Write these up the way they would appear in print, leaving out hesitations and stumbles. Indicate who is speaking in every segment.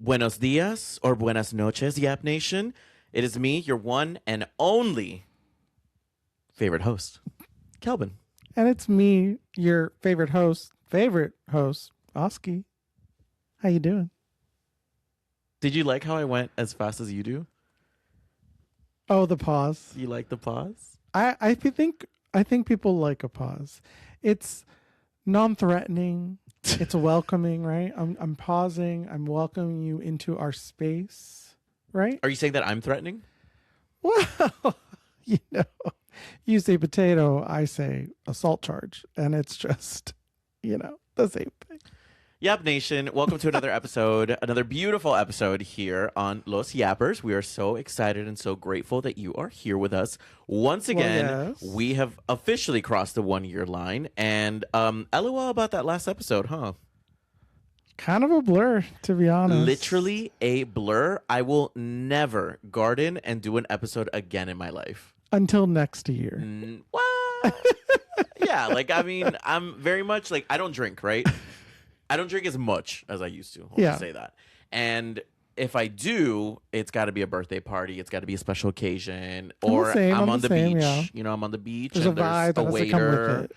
Speaker 1: Buenos dias or buenas noches, Yap Nation. It is me, your one and only favorite host, Kelbin.
Speaker 2: And it's me, your favorite host, Oski. How you doing?
Speaker 1: Did you like how I went as fast as you do?
Speaker 2: Oh, the pause.
Speaker 1: You like the pause?
Speaker 2: I think people like a pause. It's non-threatening. It's welcoming, right? I'm pausing. I'm welcoming you into our space, right?
Speaker 1: Are you saying that I'm threatening?
Speaker 2: Well, you say potato, I say assault charge, and it's just, the same thing.
Speaker 1: Yap Nation, welcome to another episode, another beautiful episode here on Los Yappers. We are so excited and so grateful that you are here with us. Once again,
Speaker 2: yes.
Speaker 1: We have officially crossed the 1 year line. And LOL about that last episode, huh?
Speaker 2: Kind of a blur, to be honest.
Speaker 1: Literally a blur. I will never garden and do an episode again in my life.
Speaker 2: Until next year.
Speaker 1: What? Yeah, I'm very much I don't drink, right? I don't drink as much as I used to. I'll just say that. And if I do, it's got to be a birthday party. It's got to be a special occasion. Or I'm on the beach. Yeah. I'm on the beach.
Speaker 2: There's
Speaker 1: and
Speaker 2: a vibe
Speaker 1: there's a waiter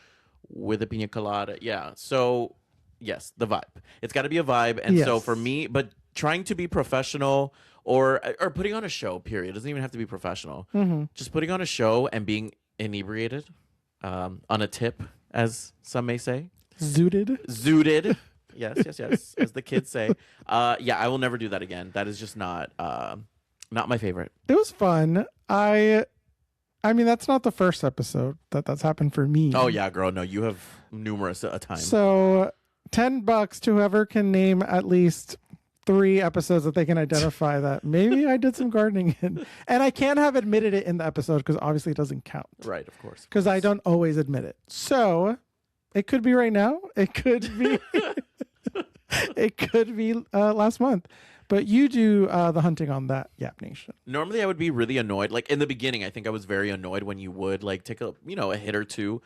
Speaker 2: with
Speaker 1: a pina colada. Yeah. So, yes, the vibe. It's got to be a vibe. And so for me, but trying to be professional or putting on a show, period. It doesn't even have to be professional.
Speaker 2: Mm-hmm.
Speaker 1: Just putting on a show and being inebriated on a tip, as some may say. Zooted. Yes, as the kids say. I will never do that again. That is just not my favorite.
Speaker 2: It was fun. I mean, that's not the first episode that's happened for me.
Speaker 1: Oh yeah, girl. No, you have numerous a time.
Speaker 2: So $10 to whoever can name at least 3 episodes that they can identify that maybe I did some gardening in. And I can't have admitted it in the episode because obviously it doesn't count.
Speaker 1: Right, of course.
Speaker 2: Because I don't always admit it. So it could be right now. It could be... It could be last month, but you do the hunting on that, Yap Nation.
Speaker 1: Normally, I would be really annoyed. Like in the beginning, I think I was very annoyed when you would take a hit or two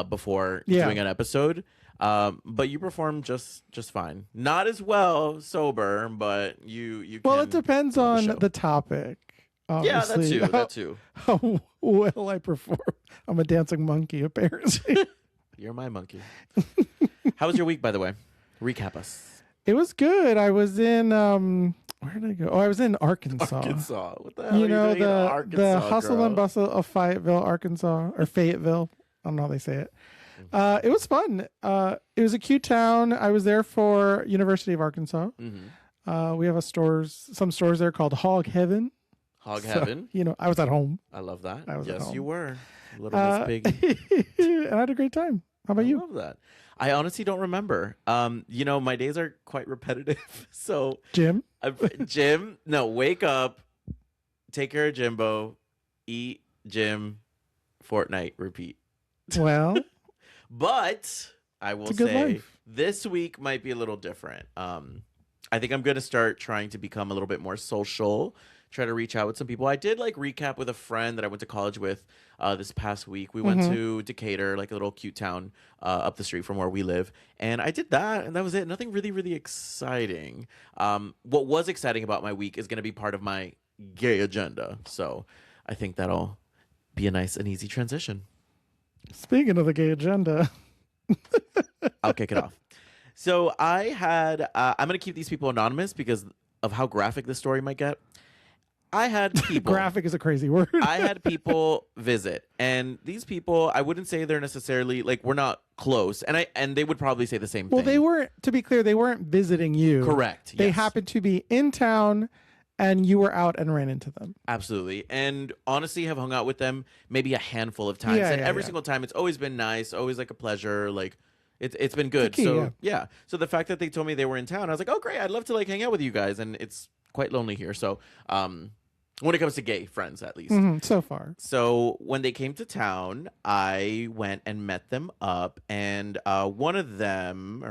Speaker 1: before doing an episode. But you perform just fine. Not as well sober, but you.
Speaker 2: Well, it depends on the topic. Obviously.
Speaker 1: Yeah, that too.
Speaker 2: How well I perform. I'm a dancing monkey, apparently.
Speaker 1: You're my monkey. How was your week, by the way? Recap us.
Speaker 2: It was good. I was in where did I go? Oh, I was in Arkansas.
Speaker 1: What the hell are you doing in Arkansas,
Speaker 2: the hustle
Speaker 1: girl?
Speaker 2: and bustle of Fayetteville, Arkansas, or Fayetteville. I don't know how they say it. It was fun. It was a cute town. I was there for University of Arkansas. Mm-hmm. We have some stores there called Hog Heaven.
Speaker 1: Heaven.
Speaker 2: I was at home.
Speaker 1: I love that.
Speaker 2: Yes,
Speaker 1: you were. Little Miss Piggy.
Speaker 2: And I had a great time. How about you?
Speaker 1: I love that. I honestly don't remember. My days are quite repetitive. So
Speaker 2: Gym?
Speaker 1: Wake up, take care of Jimbo, eat, gym, Fortnite, repeat.
Speaker 2: Well,
Speaker 1: but I will say this week might be a little different. I think I'm going to start trying to become a little bit more social. Try to reach out with some people. I did recap with a friend that I went to college with this past week. We went to Decatur, a little cute town up the street from where we live. And I did that, and that was it. Nothing really, really exciting. What was exciting about my week is going to be part of my gay agenda. So I think that'll be a nice and easy transition.
Speaker 2: Speaking of the gay agenda.
Speaker 1: I'll kick it off. So I had, I'm going to keep these people anonymous because of how graphic this story might get. I had people.
Speaker 2: Graphic is a crazy word.
Speaker 1: I had people visit, and these people, I wouldn't say they're necessarily we're not close, and they would probably say the same thing.
Speaker 2: Well, they weren't. To be clear, they weren't visiting you.
Speaker 1: Correct.
Speaker 2: They
Speaker 1: yes.
Speaker 2: happened to be in town, and you were out and ran into them.
Speaker 1: Absolutely, and honestly, have hung out with them maybe a handful of times, and every single time, it's always been nice, always a pleasure, It's been good.
Speaker 2: Key,
Speaker 1: So the fact that they told me they were in town, I was like, oh great, I'd love to hang out with you guys, and it's quite lonely here. So when it comes to gay friends, at least.
Speaker 2: So far.
Speaker 1: So when they came to town, I went and met them up, and one of them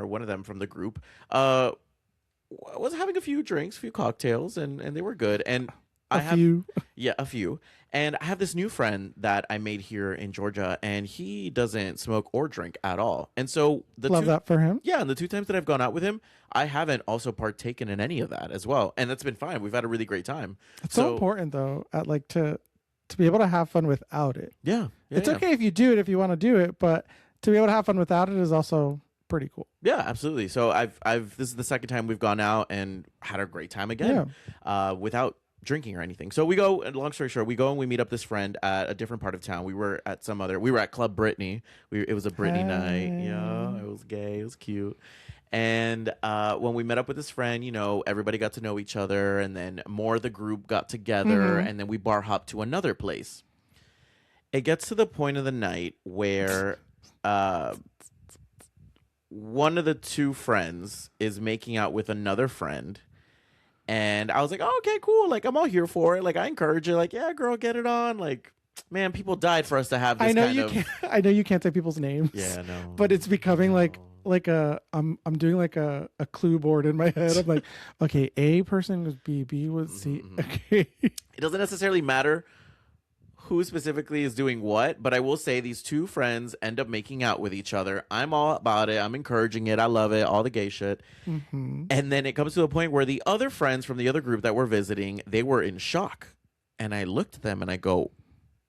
Speaker 1: from the group was having a few drinks, a few cocktails, and they were good. And I have
Speaker 2: few.
Speaker 1: Yeah, a few. And I have this new friend that I made here in Georgia, and he doesn't smoke or drink at all. And so
Speaker 2: Love that for him.
Speaker 1: yeah, and the 2 times that I've gone out with him, I haven't also partaken in any of that as well, and that's been fine. We've had a really great time.
Speaker 2: It's so important though, at like to be able to have fun without it.
Speaker 1: Yeah,
Speaker 2: it's okay if you do it if you want to do it, but to be able to have fun without it is also pretty cool.
Speaker 1: Yeah, absolutely. So this is the second time we've gone out and had a great time again, without drinking or anything. So we go, and long story short, we go and we meet up this friend at a different part of town. We were at Club Brittany. It was a Brittany night. Yeah, it was gay. It was cute. And when we met up with this friend, everybody got to know each other, and then more of the group got together, and then we bar hopped to another place. It gets to the point of the night where one of the two friends is making out with another friend. And I was like, oh, okay, cool. Like, I'm all here for it. Like, I encourage it. Like, yeah, girl, get it on. Like, man, people died for us to have this
Speaker 2: I know you can't say people's names.
Speaker 1: Yeah, no.
Speaker 2: But it's becoming like I'm doing like a clue board in my head. I'm like, okay, A person was B, B was C. Okay.
Speaker 1: It doesn't necessarily matter who specifically is doing what, but I will say these two friends end up making out with each other. I'm all about it. I'm encouraging it. I love it. All the gay shit. And then it comes to a point where the other friends from the other group that we're visiting, they were in shock. And I looked at them and I go,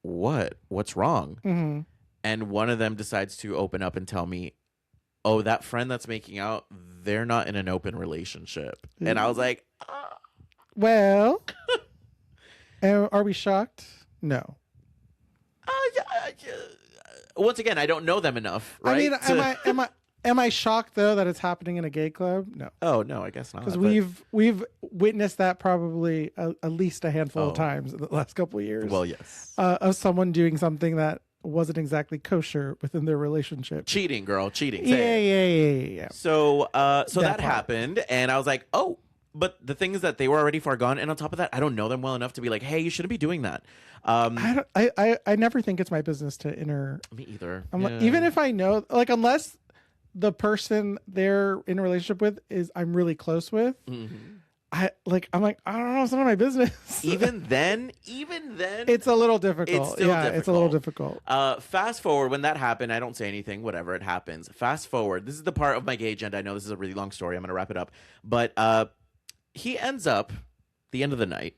Speaker 1: what's wrong? And one of them decides to open up and tell me, oh, that friend that's making out, they're not in an open relationship. And I was like,
Speaker 2: well, are we shocked? No.
Speaker 1: Once again, I don't know them enough, right?
Speaker 2: I mean, am I shocked though that it's happening in a gay club? No.
Speaker 1: Oh no, I guess not.
Speaker 2: Because we've witnessed that probably at least a handful of times in the last couple of years.
Speaker 1: Well, yes.
Speaker 2: Of someone doing something that wasn't exactly kosher within their relationship.
Speaker 1: Cheating, girl, cheating.
Speaker 2: Yeah.
Speaker 1: So that happened, and I was like, oh. But the thing is that they were already far gone, and on top of that, I don't know them well enough to be like, "Hey, you shouldn't be doing that."
Speaker 2: I never think it's my business to enter.
Speaker 1: Me either.
Speaker 2: Like, even if I know, like, unless the person they're in a relationship with is I'm really close with, I'm like, I don't know, it's none of my business.
Speaker 1: Even then,
Speaker 2: it's a little difficult.
Speaker 1: It's still difficult.
Speaker 2: It's a little difficult.
Speaker 1: Fast forward, when that happened, I don't say anything. Whatever, it happens. Fast forward. This is the part of my gay agenda. I know this is a really long story. I'm going to wrap it up, but he ends up, the end of the night,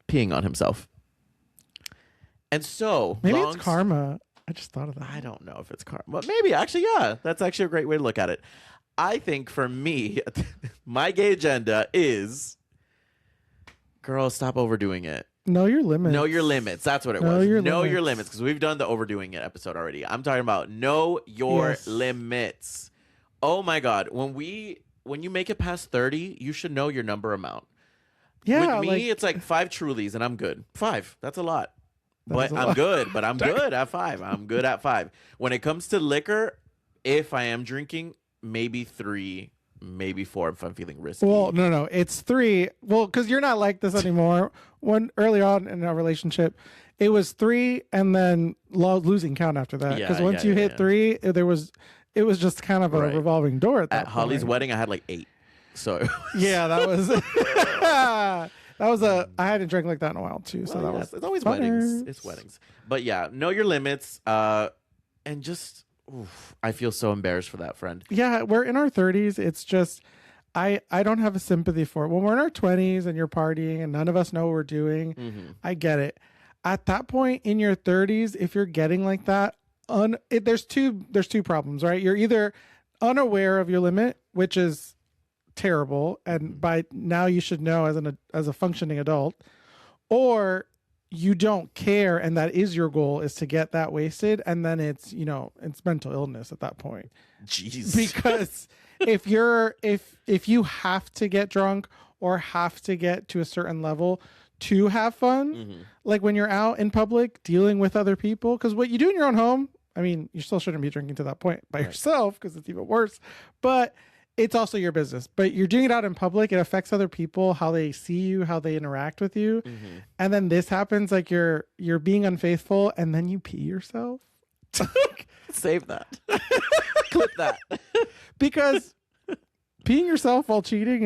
Speaker 1: peeing on himself. And so
Speaker 2: maybe it's karma. I just thought of that.
Speaker 1: I don't know if it's karma. But maybe, actually, yeah. That's actually a great way to look at it. I think for me, my gay agenda is, girl, stop overdoing it.
Speaker 2: Know your limits.
Speaker 1: Know your limits. That's what it was. Know your limits. Because we've done the overdoing it episode already. I'm talking about know your limits. Oh my God. When you make it past 30, you should know your number amount.
Speaker 2: Yeah.
Speaker 1: With me, it's like 5 Trulies and I'm good. 5. That's a lot. I'm good. But I'm good at 5. I'm good at 5. When it comes to liquor, if I am drinking, maybe 3, maybe 4 if I'm feeling risky.
Speaker 2: Well, no. It's 3. Well, because you're not like this anymore. When early on in our relationship, it was 3 and then losing count after that. Because once you hit 3, it was just kind of a revolving door at that point.
Speaker 1: Holly's wedding, I had like 8. So
Speaker 2: yeah, that was I hadn't drank like that in a while too. So that was
Speaker 1: it's always weddings. It's weddings. But yeah, know your limits. And just I feel so embarrassed for that friend.
Speaker 2: Yeah, we're in our 30s. It's just I don't have a sympathy for it. When we're in our 20s and you're partying and none of us know what we're doing, I get it. At that point in your 30s, if you're getting like that, there's two problems, right? You're either unaware of your limit, which is terrible, and by now you should know as a functioning adult, or you don't care and that is your goal, is to get that wasted, and then it's mental illness at that point.
Speaker 1: Jeez.
Speaker 2: Because if you have to get drunk or have to get to a certain level to have fun, like when you're out in public dealing with other people, because what you do in your own home, I mean, you still shouldn't be drinking to that point by yourself because it's even worse, but it's also your business. But you're doing it out in public. It affects other people, how they see you, how they interact with you. And then this happens, like you're being unfaithful and then you pee yourself.
Speaker 1: Save that. Clip that.
Speaker 2: Because peeing yourself while cheating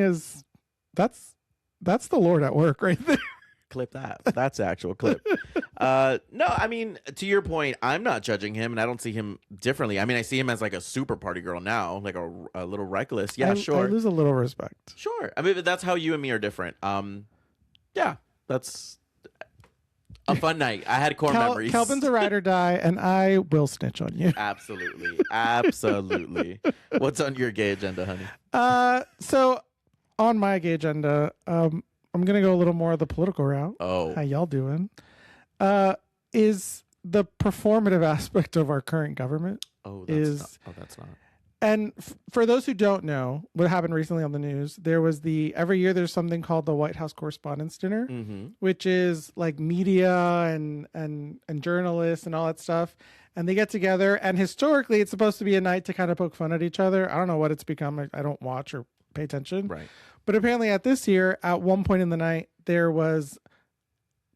Speaker 2: that's the Lord at work right there.
Speaker 1: Clip that. That's the actual clip. No, I mean, to your point, I'm not judging him, and I don't see him differently. I mean, I see him as like a super party girl now, like a little reckless. Yeah, sure.
Speaker 2: I lose a little respect.
Speaker 1: Sure. I mean, that's how you and me are different. Yeah, that's a fun night. I had core memories.
Speaker 2: Kelbin's a ride or die, and I will snitch on you.
Speaker 1: Absolutely. Absolutely. What's on your gay agenda, honey?
Speaker 2: So on my gay agenda, I'm gonna go a little more of the political route.
Speaker 1: Oh.
Speaker 2: How y'all doing? Is the performative aspect of our current government.
Speaker 1: That's not.
Speaker 2: And for those who don't know, what happened recently on the news, there was every year there's something called the White House Correspondents' Dinner, which is like media and journalists and all that stuff. And they get together, and historically it's supposed to be a night to kind of poke fun at each other. I don't know what it's become. I don't watch or pay attention.
Speaker 1: Right.
Speaker 2: But apparently at this year, at one point in the night, there was,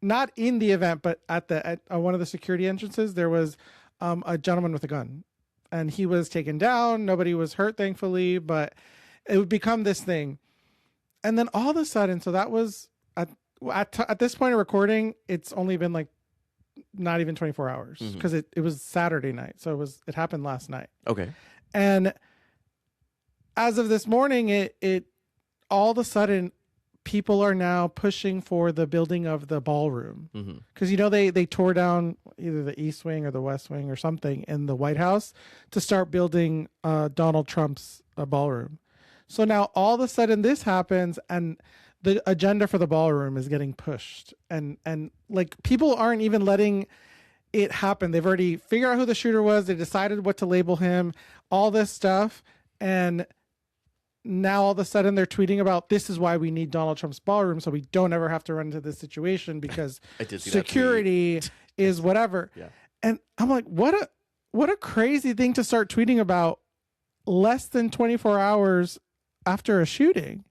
Speaker 2: not in the event, but at one of the security entrances, there was a gentleman with a gun. And he was taken down. Nobody was hurt, thankfully, but it would become this thing. And then all of a sudden, so that was at this point of recording, it's only been like not even 24 hours because it was Saturday night. So it happened last night.
Speaker 1: Okay. And
Speaker 2: as of this morning, it all of a sudden, people are now pushing for the building of the ballroom because they tore down either the East Wing or the West Wing or something in the White House to start building Donald Trump's ballroom. So now all of a sudden this happens, and the agenda for the ballroom is getting pushed, and like people aren't even letting it happen. They've already figured out who the shooter was. They decided what to label him, all this stuff, and now all of a sudden they're tweeting about this is why we need Donald Trump's ballroom, so we don't ever have to run into this situation because security is whatever.
Speaker 1: Yeah.
Speaker 2: And I'm like, what a crazy thing to start tweeting about less than 24 hours after a shooting.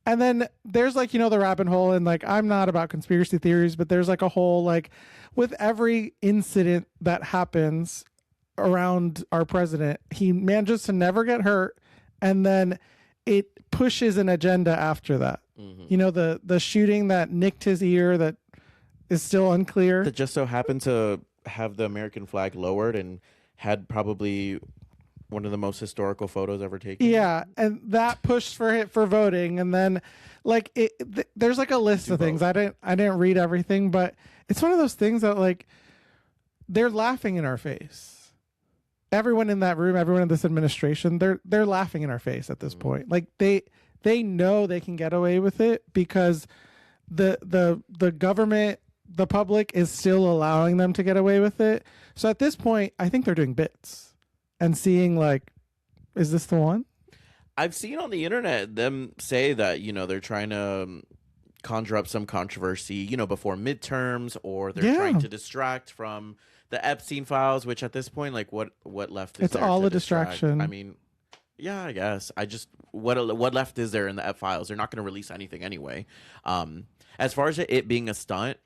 Speaker 2: And then there's like, the rabbit hole, and like, I'm not about conspiracy theories, but there's like a whole, like, with every incident that happens around our president, he manages to never get hurt, and then it pushes an agenda after that. The shooting that nicked his ear that is still unclear.
Speaker 1: That just so happened to have the American flag lowered and had probably one of the most historical photos ever taken.
Speaker 2: Yeah, and that pushed for voting, and then like there's like a list of things. I didn't read everything, but it's one of those things that like they're laughing in our face. Everyone in that room, everyone in this administration, they're laughing in our face at this point. Like they know they can get away with it because the government, the public is still allowing them to get away with it. So at this point, I think they're doing bits and seeing like, is this the one?
Speaker 1: I've seen on the internet them say that, they're trying to conjure up some controversy, before midterms, or they're trying to distract from the Epstein files, which at this point, like what left is
Speaker 2: it's
Speaker 1: there
Speaker 2: all
Speaker 1: to
Speaker 2: a
Speaker 1: distract?
Speaker 2: distraction.
Speaker 1: I mean, yeah, I guess. I just what left is there in the Ep files? They're not going to release anything anyway. As far as it being a stunt,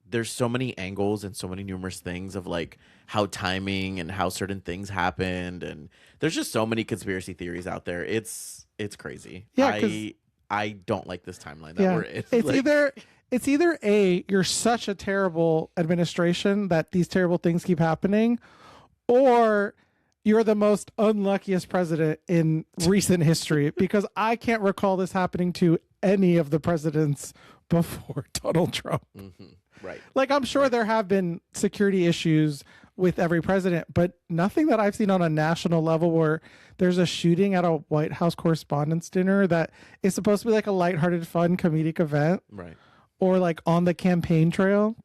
Speaker 1: there's so many angles and so many numerous things of like how timing and how certain things happened, and there's just so many conspiracy theories out there. It's crazy.
Speaker 2: Yeah,
Speaker 1: I don't like this timeline that we're in.
Speaker 2: It's either A, you're such a terrible administration that these terrible things keep happening, or you're the most unluckiest president in recent history, because I can't recall this happening to any of the presidents before Donald Trump.
Speaker 1: Right.
Speaker 2: Like, I'm sure there have been security issues with every president, but nothing that I've seen on a national level where there's a shooting at a White House Correspondents' Dinner that is supposed to be like a lighthearted, fun, comedic event.
Speaker 1: Right.
Speaker 2: Or like on the campaign trail.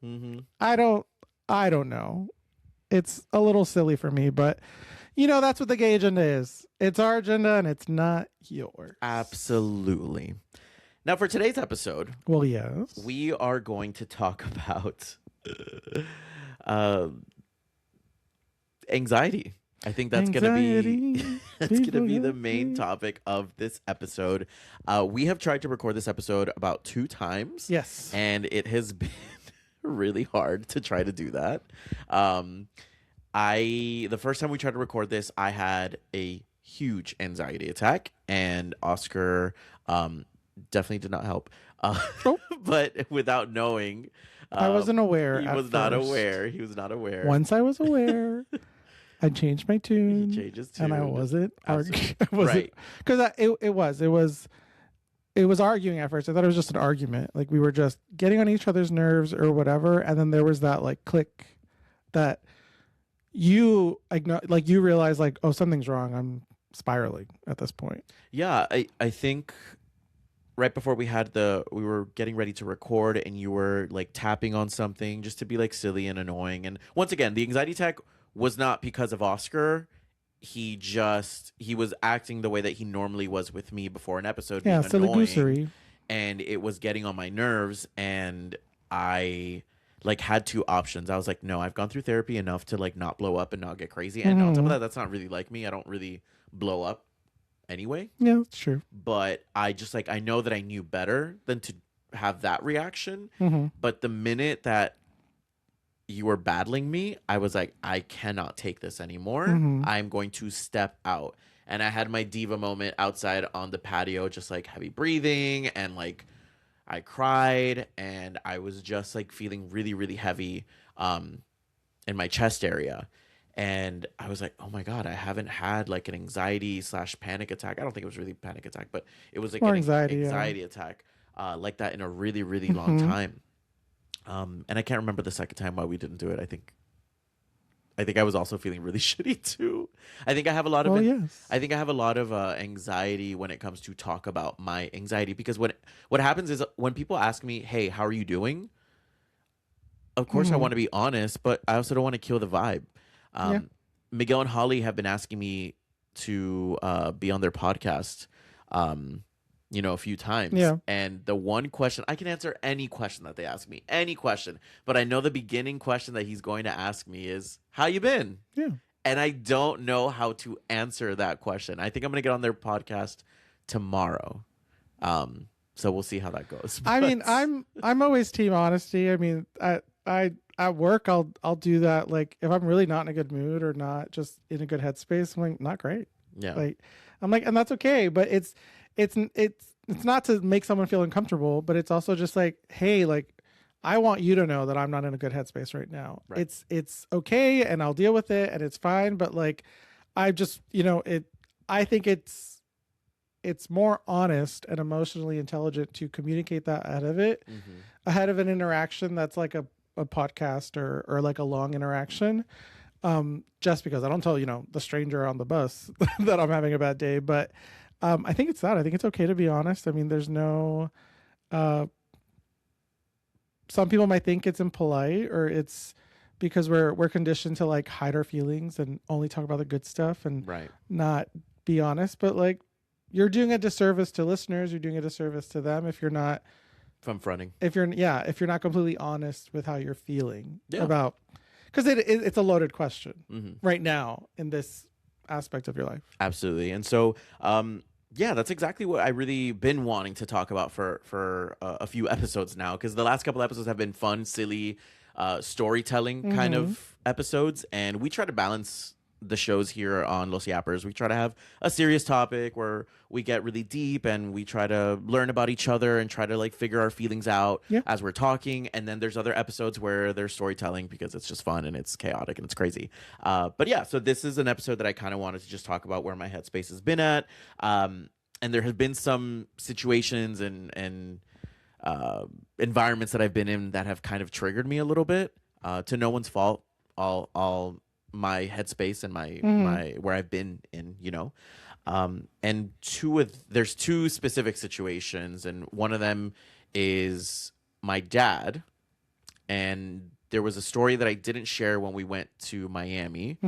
Speaker 2: I don't know. It's a little silly for me, but that's what the gay agenda is. It's our agenda and it's not yours.
Speaker 1: Absolutely. Now for today's episode,
Speaker 2: well, yes,
Speaker 1: we are going to talk about anxiety. I think that's going to be the main topic of this episode. We have tried to record this episode about 2 times.
Speaker 2: Yes.
Speaker 1: And it has been really hard to try to do that. The first time we tried to record this, I had a huge anxiety attack, and Oscar definitely did not help.
Speaker 2: Nope.
Speaker 1: But without knowing,
Speaker 2: I wasn't aware.
Speaker 1: He
Speaker 2: at
Speaker 1: was not
Speaker 2: first.
Speaker 1: aware. He was not aware.
Speaker 2: Once I was aware, I changed my tune.
Speaker 1: He changes tune.
Speaker 2: And I wasn't arguing.
Speaker 1: Right.
Speaker 2: Because it was arguing at first. I thought it was just an argument. Like we were just getting on each other's nerves or whatever. And then there was that like click that you realize like, oh, something's wrong. I'm spiraling at this point.
Speaker 1: Yeah, I think right before we were getting ready to record, and you were like tapping on something just to be like silly and annoying. And once again, the anxiety attack was not because of Oscar. He was acting the way that he normally was with me before an episode.
Speaker 2: Yeah,
Speaker 1: being
Speaker 2: silly
Speaker 1: annoying,
Speaker 2: goosery.
Speaker 1: and it was getting on my nerves. And I like had two options. I was like, no, I've gone through therapy enough to like not blow up and not get crazy. And on top of that, that's not really like me. I don't really blow up anyway.
Speaker 2: Yeah, that's true.
Speaker 1: But I just like, I know that I knew better than to have that reaction. But the minute that you were battling me, I was like, I cannot take this anymore. I'm going to step out. And I had my diva moment outside on the patio, just like heavy breathing, and like I cried, and I was just like feeling really, really heavy in my chest area. And I was like, oh my God, I haven't had like an anxiety / panic attack. I don't think it was really panic attack, but it was like
Speaker 2: More
Speaker 1: an
Speaker 2: anxiety
Speaker 1: attack like that in a really, really long time. And I can't remember the second time why we didn't do it. I think I was also feeling really shitty too. I think I have a lot of I think I have a lot of anxiety when it comes to talk about my anxiety, because what happens is when people ask me, "Hey, how are you doing?" Of course I want to be honest, but I also don't want to kill the vibe. Miguel and Holly have been asking me to be on their podcast a few times.
Speaker 2: Yeah.
Speaker 1: And the one question, I can answer any question that they ask me, any question. But I know the beginning question that he's going to ask me is, how you been?
Speaker 2: Yeah.
Speaker 1: And I don't know how to answer that question. I think I'm going to get on their podcast tomorrow. So we'll see how that goes.
Speaker 2: I mean, I'm always team honesty. I mean, I at work, I'll do that. Like if I'm really not in a good mood or not just in a good headspace, I'm like, not great.
Speaker 1: Yeah.
Speaker 2: Like I'm like, and that's okay. But it's not to make someone feel uncomfortable, but it's also just like, hey, like I want you to know that I'm not in a good headspace right now.
Speaker 1: Right.
Speaker 2: It's okay, and I'll deal with it, and it's fine. But like, I just I think it's more honest and emotionally intelligent to communicate that ahead of an interaction that's like a podcast or like a long interaction. Just because I don't tell the stranger on the bus that I'm having a bad day, but I think it's that. I think it's okay to be honest. I mean, there's no. Some people might think it's impolite, or it's because we're conditioned to like hide our feelings and only talk about the good stuff and not be honest. But like, you're doing a disservice to listeners. You're doing a disservice to them if you're not
Speaker 1: fronting.
Speaker 2: If you're not completely honest with how you're feeling about, because it's a loaded question right now in this aspect of your life.
Speaker 1: Absolutely. And so, that's exactly what I really been wanting to talk about for a few episodes now, because the last couple episodes have been fun, silly, storytelling kind of episodes, and we try to balance the shows here on Los Yappers. We try to have a serious topic where we get really deep and we try to learn about each other and try to like figure our feelings out as we're talking. And then there's other episodes where there's storytelling because it's just fun and it's chaotic and it's crazy. But yeah, so this is an episode that I kind of wanted to just talk about where my headspace has been at. And there have been some situations and environments that I've been in that have kind of triggered me a little bit, to no one's fault. All my headspace and my where I've been in, and there's two specific situations, and one of them is my dad. And there was a story that I didn't share when we went to Miami,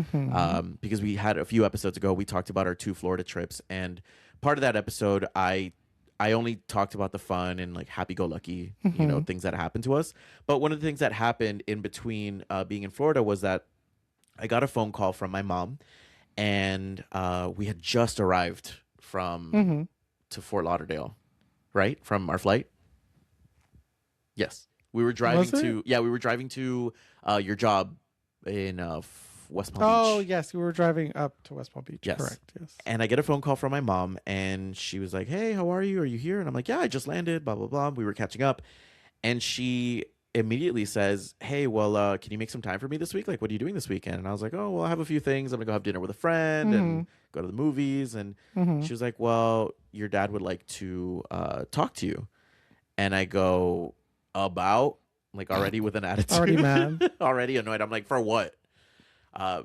Speaker 1: because we had a few episodes ago, we talked about our 2 Florida trips, and part of that episode, I only talked about the fun and like happy-go-lucky, things that happened to us. But one of the things that happened in between being in Florida was that I got a phone call from my mom, and we had just arrived to Fort Lauderdale, right? From our flight. Yes. We were driving to your job in West Palm
Speaker 2: Oh,
Speaker 1: Beach.
Speaker 2: yes. We were driving up to West Palm Beach.
Speaker 1: Yes.
Speaker 2: Correct. Yes.
Speaker 1: And I get a phone call from my mom, and she was like, hey, how are you? Are you here? And I'm like, yeah, I just landed, blah, blah, blah. We were catching up. And she immediately says, hey, well, can you make some time for me this week? Like, what are you doing this weekend? And I was like, oh, well, I have a few things. I'm going to go have dinner with a friend and go to the movies. And she was like, well, your dad would like to talk to you. And I go, about? Like, already with an attitude.
Speaker 2: Already mad.
Speaker 1: Already annoyed. I'm like, for what?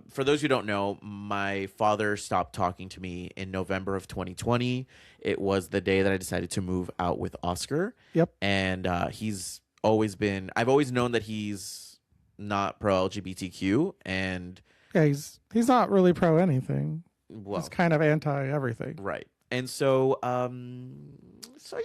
Speaker 1: For those who don't know, my father stopped talking to me in November of 2020. It was the day that I decided to move out with Oscar.
Speaker 2: Yep.
Speaker 1: And I've always known that he's not pro LGBTQ. And
Speaker 2: yeah, he's not really pro anything.
Speaker 1: Well,
Speaker 2: he's kind of anti everything.
Speaker 1: Right. And so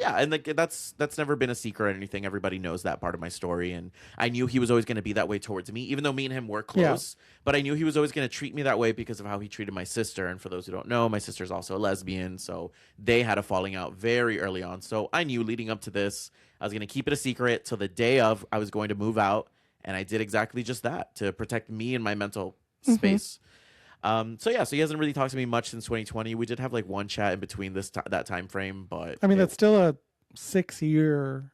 Speaker 1: yeah, and like that's never been a secret or anything. Everybody knows that part of my story, and I knew he was always going to be that way towards me, even though me and him were close. Yeah. But I knew he was always going to treat me that way because of how he treated my sister. And for those who don't know, my sister's also a lesbian, so they had a falling out very early on. So I knew leading up to this, I was going to keep it a secret till the day of I was going to move out, and I did exactly just that to protect me and my mental space. So he hasn't really talked to me much since 2020. We did have like one chat in between that time frame, but
Speaker 2: I mean that's still a 6-year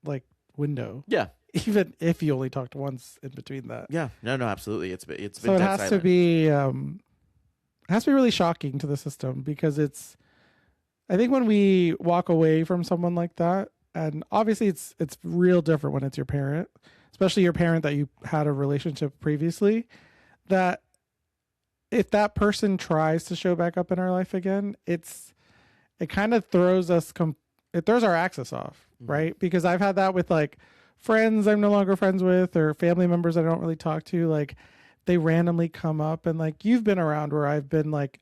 Speaker 2: like window.
Speaker 1: Yeah,
Speaker 2: even if you only talked once in between that.
Speaker 1: Yeah, no, absolutely. It's been
Speaker 2: so it has silent. It has to be really shocking to the system because I think when we walk away from someone like that, and obviously it's real different when it's your parent, especially your parent that you had a relationship previously, that if that person tries to show back up in our life again, it kind of throws it throws our axis off, right? Because I've had that with like friends I'm no longer friends with or family members I don't really talk to. Like they randomly come up and like you've been around where I've been like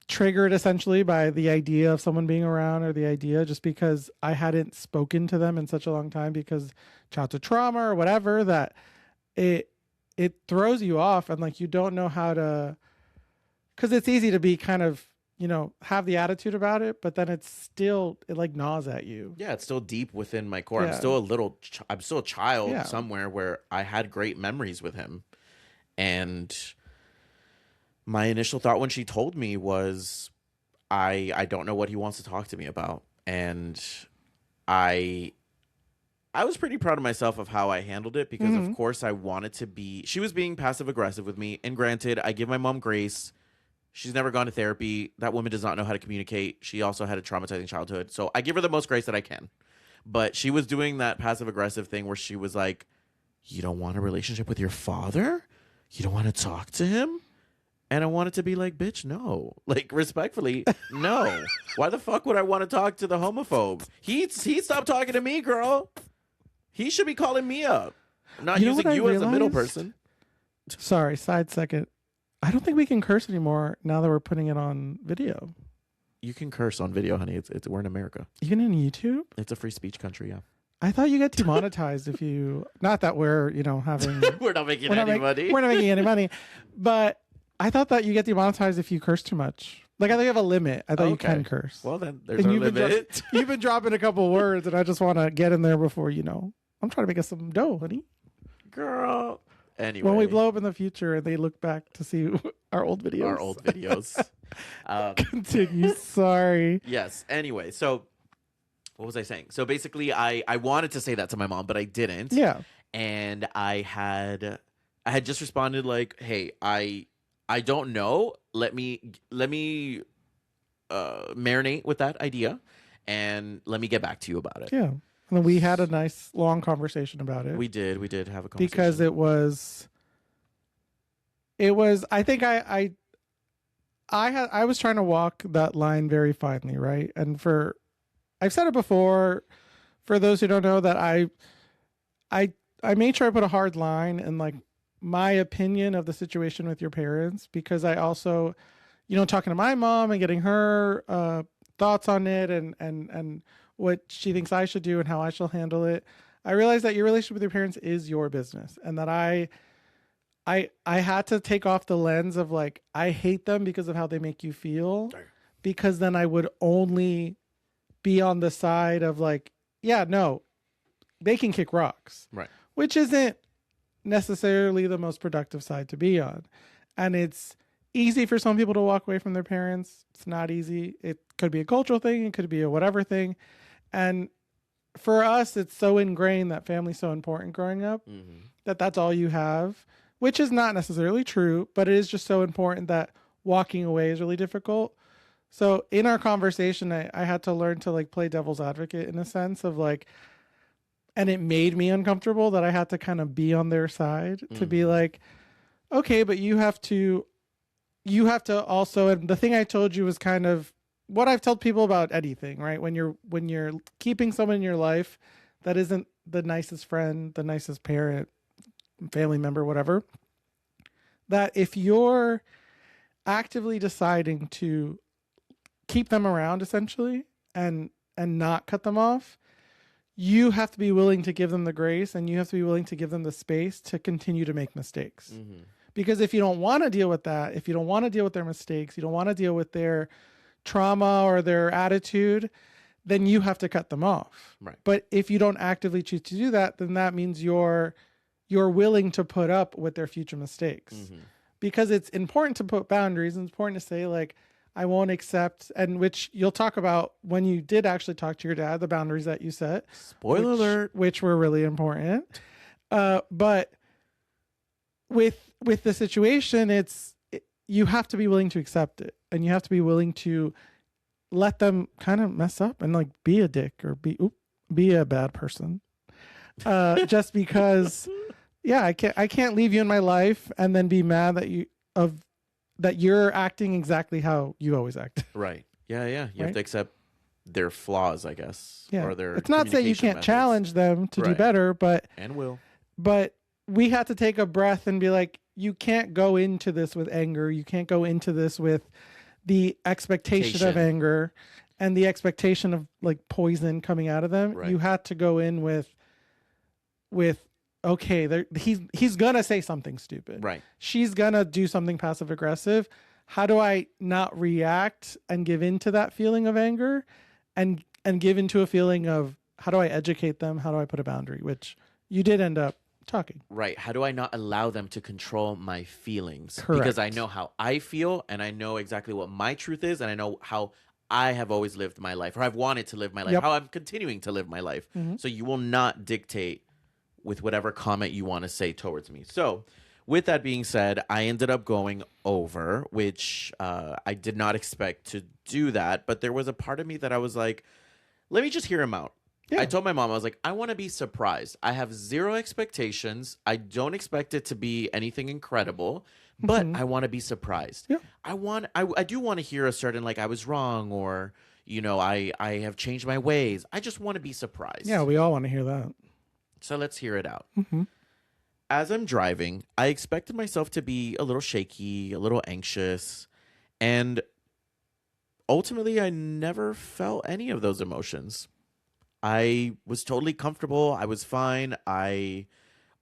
Speaker 2: triggered essentially by the idea of someone being around or the idea just because I hadn't spoken to them in such a long time because childhood trauma or whatever that it throws you off and like you don't know how to, because it's easy to be kind of, have the attitude about it, but then it like gnaws at you.
Speaker 1: Yeah, it's still deep within my core. Yeah. I'm still a child somewhere where I had great memories with him. And my initial thought when she told me was, I don't know what he wants to talk to me about. And I was pretty proud of myself of how I handled it because, of course, I wanted to be... She was being passive-aggressive with me. And granted, I give my mom grace. She's never gone to therapy. That woman does not know how to communicate. She also had a traumatizing childhood. So I give her the most grace that I can. But she was doing that passive-aggressive thing where she was like, you don't want a relationship with your father? You don't want to talk to him? And I wanted to be like, bitch, no. Like, respectfully, no. Why the fuck would I want to talk to the homophobe? He stopped talking to me, girl. He should be calling me up. I'm not using you as a middle person.
Speaker 2: Sorry, side second. I don't think we can curse anymore now that we're putting it on video.
Speaker 1: You can curse on video, honey. We're in America.
Speaker 2: Even in YouTube?
Speaker 1: It's a free speech country, yeah.
Speaker 2: I thought you get demonetized if you... Not that we're, having...
Speaker 1: we're not making any money.
Speaker 2: We're not making any money. But I thought that you get demonetized if you curse too much. Like, I think you have a limit. I thought you can curse.
Speaker 1: Well, then there's no limit.
Speaker 2: You've been dropping a couple words, and I just want to get in there before, I'm trying to make us some dough, honey.
Speaker 1: Girl. Anyway.
Speaker 2: When we blow up in the future and they look back to see our old videos. Continue. Sorry.
Speaker 1: Yes. Anyway, so what was I saying? So basically, I wanted to say that to my mom, but I didn't.
Speaker 2: Yeah.
Speaker 1: And I had just responded like, hey, I don't know. Let me marinate with that idea and let me get back to you about it.
Speaker 2: Yeah. And then we had a nice long conversation about it.
Speaker 1: We did have a conversation.
Speaker 2: Because it was I think I was trying to walk that line very finely, right? And I've said it before, for those who don't know, that I made sure I put a hard line in like my opinion of the situation with your parents, because I also, talking to my mom and getting her thoughts on it and what she thinks I should do and how I shall handle it, I realized that your relationship with your parents is your business, and that I had to take off the lens of like, I hate them because of how they make you feel, because then I would only be on the side of like, yeah, no, they can kick rocks.
Speaker 1: Right.
Speaker 2: Which isn't necessarily the most productive side to be on. And it's easy for some people to walk away from their parents. It's not easy. It could be a cultural thing. It could be a whatever thing. And for us, it's so ingrained that family's so important growing up that that's all you have, which is not necessarily true, but it is just so important that walking away is really difficult. So in our conversation, I had to learn to like play devil's advocate in a sense of like, and it made me uncomfortable that I had to kind of be on their side to be like, okay, but you have to also, and the thing I told you was kind of what I've told people about anything, right? When you're keeping someone in your life that isn't the nicest friend, the nicest parent, family member, whatever, that if you're actively deciding to keep them around essentially and not cut them off, you have to be willing to give them the grace and you have to be willing to give them the space to continue to make mistakes. Because if you don't want to deal with that, if you don't want to deal with their mistakes, you don't want to deal with their trauma or their attitude, then you have to cut them off.
Speaker 1: Right.
Speaker 2: But if you don't actively choose to do that, then that means you're willing to put up with their future mistakes. Because it's important to put boundaries and it's important to say like, I won't accept, and which you'll talk about when you did actually talk to your dad, the boundaries that you set.
Speaker 1: Spoiler alert.
Speaker 2: Which were really important. But with the situation, you have to be willing to accept it. And you have to be willing to let them kind of mess up and like be a dick or be a bad person. Just because, yeah, I can't leave you in my life and then be mad that you're acting exactly how you always act.
Speaker 1: Right. Yeah. You have to accept their flaws, I guess.
Speaker 2: Yeah.
Speaker 1: Or their
Speaker 2: it's not that you can't challenge them to do better, but we had to take a breath and be like, you can't go into this with anger. You can't go into this with the expectation of anger and the expectation of like poison coming out of them. Right. You had to go in with okay, he's gonna say something stupid.
Speaker 1: Right.
Speaker 2: She's gonna do something passive aggressive. How do I not react and give into that feeling of anger and give into a feeling of how do I educate them? How do I put a boundary? Which you did end up talking.
Speaker 1: Right. How do I not allow them to control my feelings?
Speaker 2: Correct.
Speaker 1: Because I know how I feel and I know exactly what my truth is and I know how I have always lived my life or I've wanted to live my life, how I'm continuing to live my life. So you will not dictate with whatever comment you want to say towards me. So with that being said, I ended up going over, which I did not expect to do that. But there was a part of me that I was like, let me just hear him out. Yeah. I told my mom, I was like, I want to be surprised. I have zero expectations. I don't expect it to be anything incredible, but I want to be surprised. Yeah. I do want to hear a certain, like, I was wrong or, you know, I have changed my ways. I just want to be surprised.
Speaker 2: Yeah, we all want to hear that.
Speaker 1: So let's hear it out. As I'm driving, I expected myself to be a little shaky, a little anxious, and ultimately I never felt any of those emotions. I was totally comfortable. I was fine. I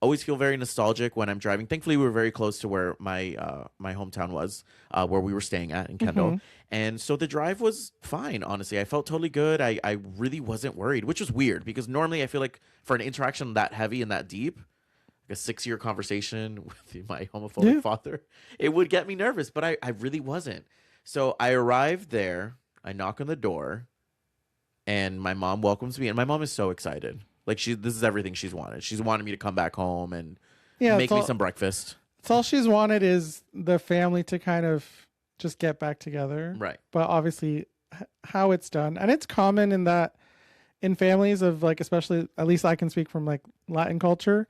Speaker 1: always feel very nostalgic when I'm driving. Thankfully, we were very close to where my hometown was, where we were staying at in Kendall. And so the drive was fine, honestly. I felt totally good. I really wasn't worried, which was weird because normally I feel like for an interaction that heavy and that deep, like a 6-year conversation with my homophobic father, it would get me nervous, but I really wasn't. So I arrived there. I knock on the door. And my mom welcomes me, and my mom is so excited. Like this is everything she's wanted. She's wanted me to come back home and make me some breakfast.
Speaker 2: That's all she's wanted is the family to kind of just get back together.
Speaker 1: Right.
Speaker 2: But obviously how it's done. And it's common in that in families of like, especially, at least I can speak from like Latin culture,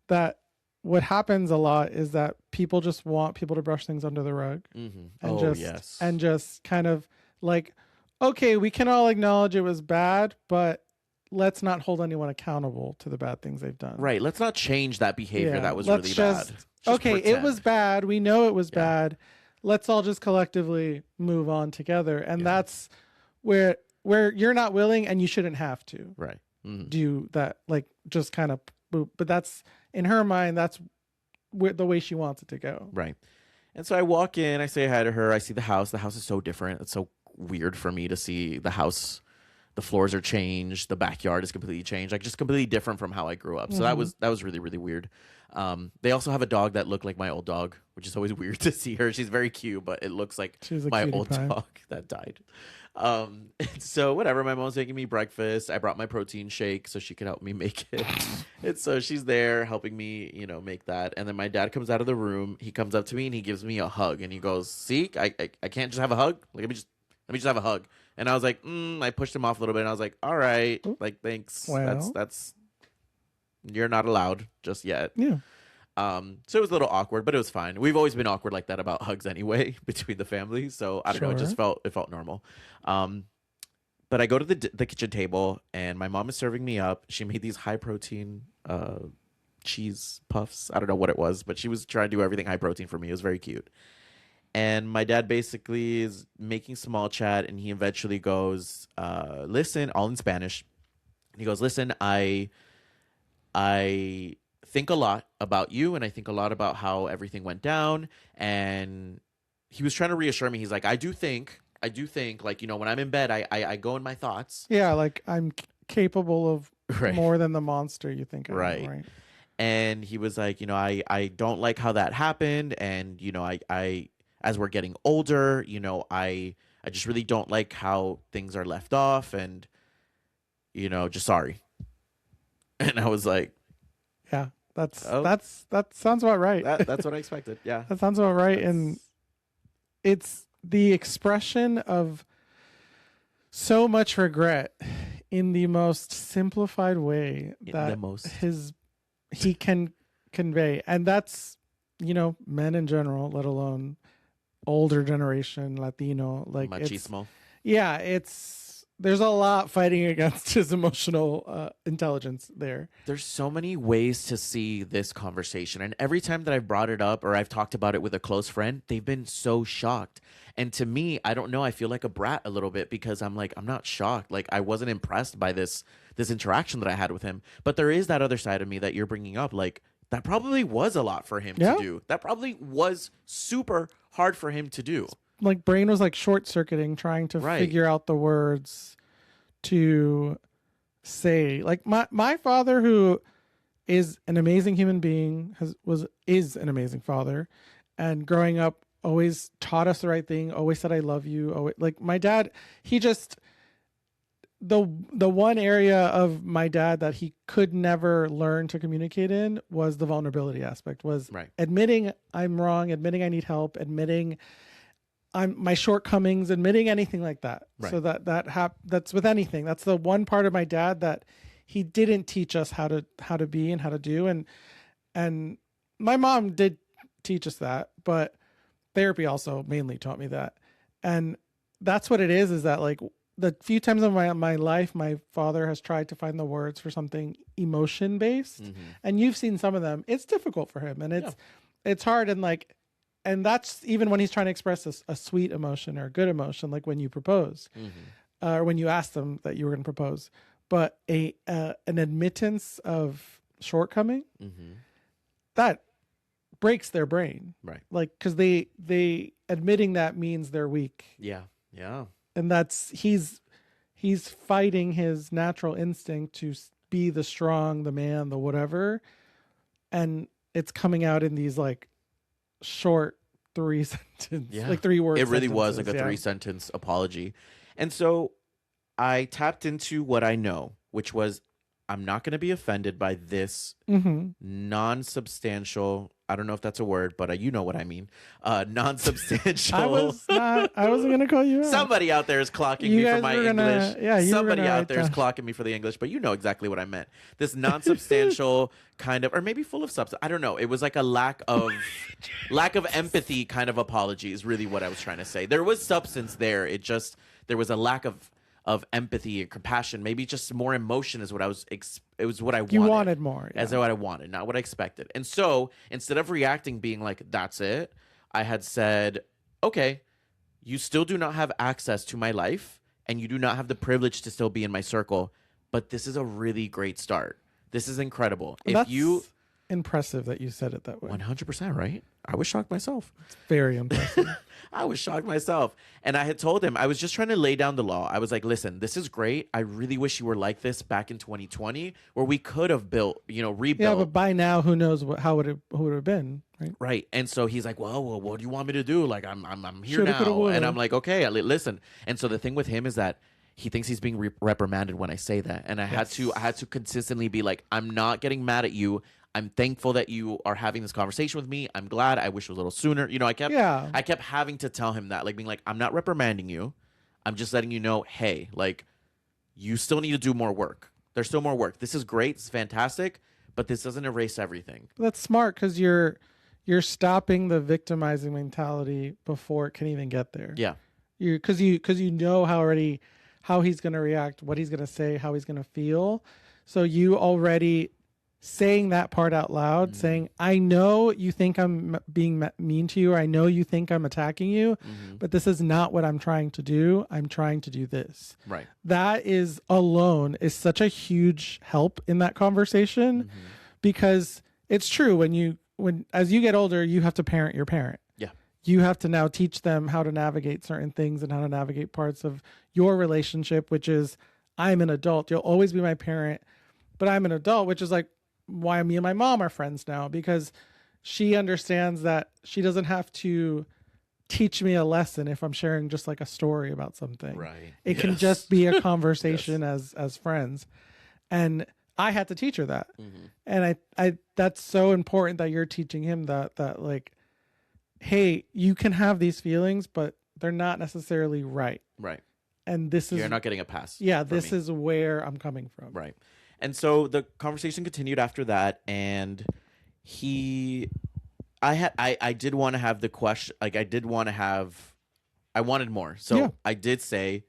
Speaker 2: that what happens a lot is that people just want people to brush things under the rug. And just kind of like, okay, we can all acknowledge it was bad, but let's not hold anyone accountable to the bad things they've done.
Speaker 1: Right. Let's not change that behavior that was really bad. Just
Speaker 2: okay, pretend. It was bad. We know it was bad. Let's all just collectively move on together. And that's where you're not willing and you shouldn't have to.
Speaker 1: Right.
Speaker 2: Do that, like just kind of, but that's in her mind, that's the way she wants it to go.
Speaker 1: Right. And so I walk in, I say hi to her. I see the house. The house is so different. It's so weird for me to see the house the floors are changed, the backyard is completely changed, like just completely different from how I grew up. So that was really, really weird. They also have a dog that looked like my old dog, which is always weird to see her. She's very cute, but it looks like my old dog that died. So whatever, my mom's making me breakfast. I brought my protein shake so she could help me make it. And so she's there helping me, make that. And then my dad comes out of the room. He comes up to me and he gives me a hug and he goes, "See, I can't just have a hug. Like, let me just have a hug." And I was like, I pushed him off a little bit and I was like, "All right, like, thanks.
Speaker 2: Well.
Speaker 1: That's you're not allowed just yet."
Speaker 2: Yeah.
Speaker 1: So it was a little awkward, but it was fine. We've always been awkward like that about hugs anyway between the families. So I don't know. It felt normal. But I go to the kitchen table and my mom is serving me up. She made these high protein cheese puffs. I don't know what it was, but she was trying to do everything high protein for me. It was very cute. And my dad basically is making small chat, and he eventually goes, "Listen," all in Spanish. And he goes, "Listen, I think a lot about you, and I think a lot about how everything went down." And he was trying to reassure me. He's like, I do think, like, when I'm in bed, I go in my thoughts.
Speaker 2: Yeah, like I'm capable of more than the monster you think I am, right?
Speaker 1: And he was like, I don't like how that happened, and I as we're getting older, I just really don't like how things are left off, and just sorry. And I was like,
Speaker 2: yeah, that sounds about right.
Speaker 1: That's what I expected. Yeah,
Speaker 2: that sounds about right. And it's the expression of so much regret in the most simplified way that he can convey. And that's, men in general, let alone older generation, Latino, like
Speaker 1: machismo.
Speaker 2: There's a lot fighting against his emotional intelligence there.
Speaker 1: There's so many ways to see this conversation. And every time that I've brought it up or I've talked about it with a close friend, they've been so shocked. And to me, I don't know, I feel like a brat a little bit because I'm like, I'm not shocked. Like, I wasn't impressed by this interaction that I had with him. But there is that other side of me that you're bringing up. Like, that probably was a lot for him to do. That probably was super hard for him to do.
Speaker 2: Like, brain was like short circuiting, trying to figure out the words to say. Like my father, who is an amazing human being, is an amazing father, and growing up always taught us the right thing. Always said, "I love you." Always, like my dad, he just the one area of my dad that he could never learn to communicate in was the vulnerability aspect. Was admitting I'm wrong, admitting I need help, admitting my shortcomings, admitting anything like that. Right. So that's with anything. That's the one part of my dad that he didn't teach us how to be and how to do. And my mom did teach us that, but therapy also mainly taught me that. And that's what it is that like the few times in my life, my father has tried to find the words for something emotion based, and you've seen some of them. It's difficult for him, and it's hard. And that's even when he's trying to express a sweet emotion or a good emotion, like when you propose, or when you ask them that you were going to propose. But an admittance of shortcoming, that breaks their brain,
Speaker 1: right?
Speaker 2: Like, because they admitting that means they're weak.
Speaker 1: Yeah.
Speaker 2: And that's he's fighting his natural instinct to be the strong, the man, the whatever, and it's coming out in these like short 3 sentence, like 3 words.
Speaker 1: It really was like a 3-sentence apology. And so I tapped into what I know, which was I'm not going to be offended by this non-substantial, I don't know if that's a word, but you know what I mean. Non-substantial. I wasn't
Speaker 2: going to call you out.
Speaker 1: Somebody out there is clocking me for my English. Somebody out there is clocking me for the English, but you know exactly what I meant. This non-substantial kind of, or maybe full of substance. I don't know. It was like a lack of empathy kind of apology is really what I was trying to say. There was substance there. There was a lack of empathy and compassion, maybe just more emotion is what I was. It was what I wanted.
Speaker 2: You wanted more,
Speaker 1: as what I wanted, not what I expected. And so instead of reacting, being like, "That's it," I had said, "Okay, you still do not have access to my life, and you do not have the privilege to still be in my circle. But this is a really great start. This is incredible.
Speaker 2: impressive that you said it that way.
Speaker 1: 100%, right? I was shocked myself.
Speaker 2: It's very impressive.
Speaker 1: I was shocked myself. And I had told him, I was just trying to lay down the law. I was like, listen, this is great. I really wish you were like this back in 2020 where we could have built, rebuilt.
Speaker 2: Yeah, but by now, who knows how it would have been, right?
Speaker 1: Right. And so he's like, well, what do you want me to do? Like, I'm here
Speaker 2: Shoulda,
Speaker 1: now.
Speaker 2: coulda, woulda.
Speaker 1: And I'm like, okay, listen. And so the thing with him is that he thinks he's being reprimanded when I say that. And I had to consistently be like, I'm not getting mad at you. I'm thankful that you are having this conversation with me. I'm glad. I wish it was a little sooner. I kept having to tell him that, like being like, I'm not reprimanding you. I'm just letting you know, hey, like, you still need to do more work. There's still more work. This is great. It's fantastic, but this doesn't erase everything.
Speaker 2: That's smart because you're stopping the victimizing mentality before it can even get there.
Speaker 1: Yeah.
Speaker 2: Because you know how he's going to react, what he's going to say, how he's going to feel. So you already saying that part out loud, saying, I know you think I'm being mean to you, or I know you think I'm attacking you, but this is not what I'm trying to do. I'm trying to do this.
Speaker 1: Right.
Speaker 2: That is alone is such a huge help in that conversation because it's true when as you get older, you have to parent your parent.
Speaker 1: Yeah.
Speaker 2: You have to now teach them how to navigate certain things and how to navigate parts of your relationship, which is, I'm an adult. You'll always be my parent, but I'm an adult, which is like why me and my mom are friends now, because she understands that she doesn't have to teach me a lesson if I'm sharing just like a story about something.
Speaker 1: Right.
Speaker 2: It can just be a conversation as friends. And I had to teach her that. And I that's so important that you're teaching him that like, hey, you can have these feelings, but they're not necessarily right.
Speaker 1: Right.
Speaker 2: And this is,
Speaker 1: you're not getting a pass.
Speaker 2: Yeah, this is where I'm coming from.
Speaker 1: Right. And so the conversation continued after that, and I did want to have the question, like I wanted more. So I did say,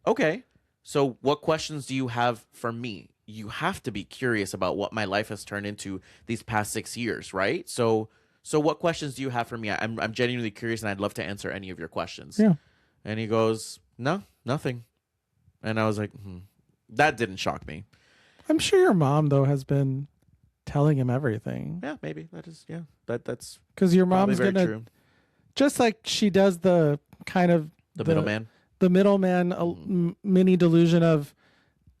Speaker 1: okay, so what questions do you have for me? You have to be curious about what my life has turned into these past 6 years, right? So what questions do you have for me? I'm genuinely curious, and I'd love to answer any of your questions.
Speaker 2: Yeah.
Speaker 1: And he goes, no, nothing. And I was like, that didn't shock me.
Speaker 2: I'm sure your mom, though, has been telling him everything.
Speaker 1: Yeah, maybe. That's
Speaker 2: because your mom's
Speaker 1: very
Speaker 2: gonna
Speaker 1: true.
Speaker 2: Just like she does the kind of
Speaker 1: the middleman.
Speaker 2: The middleman mini delusion of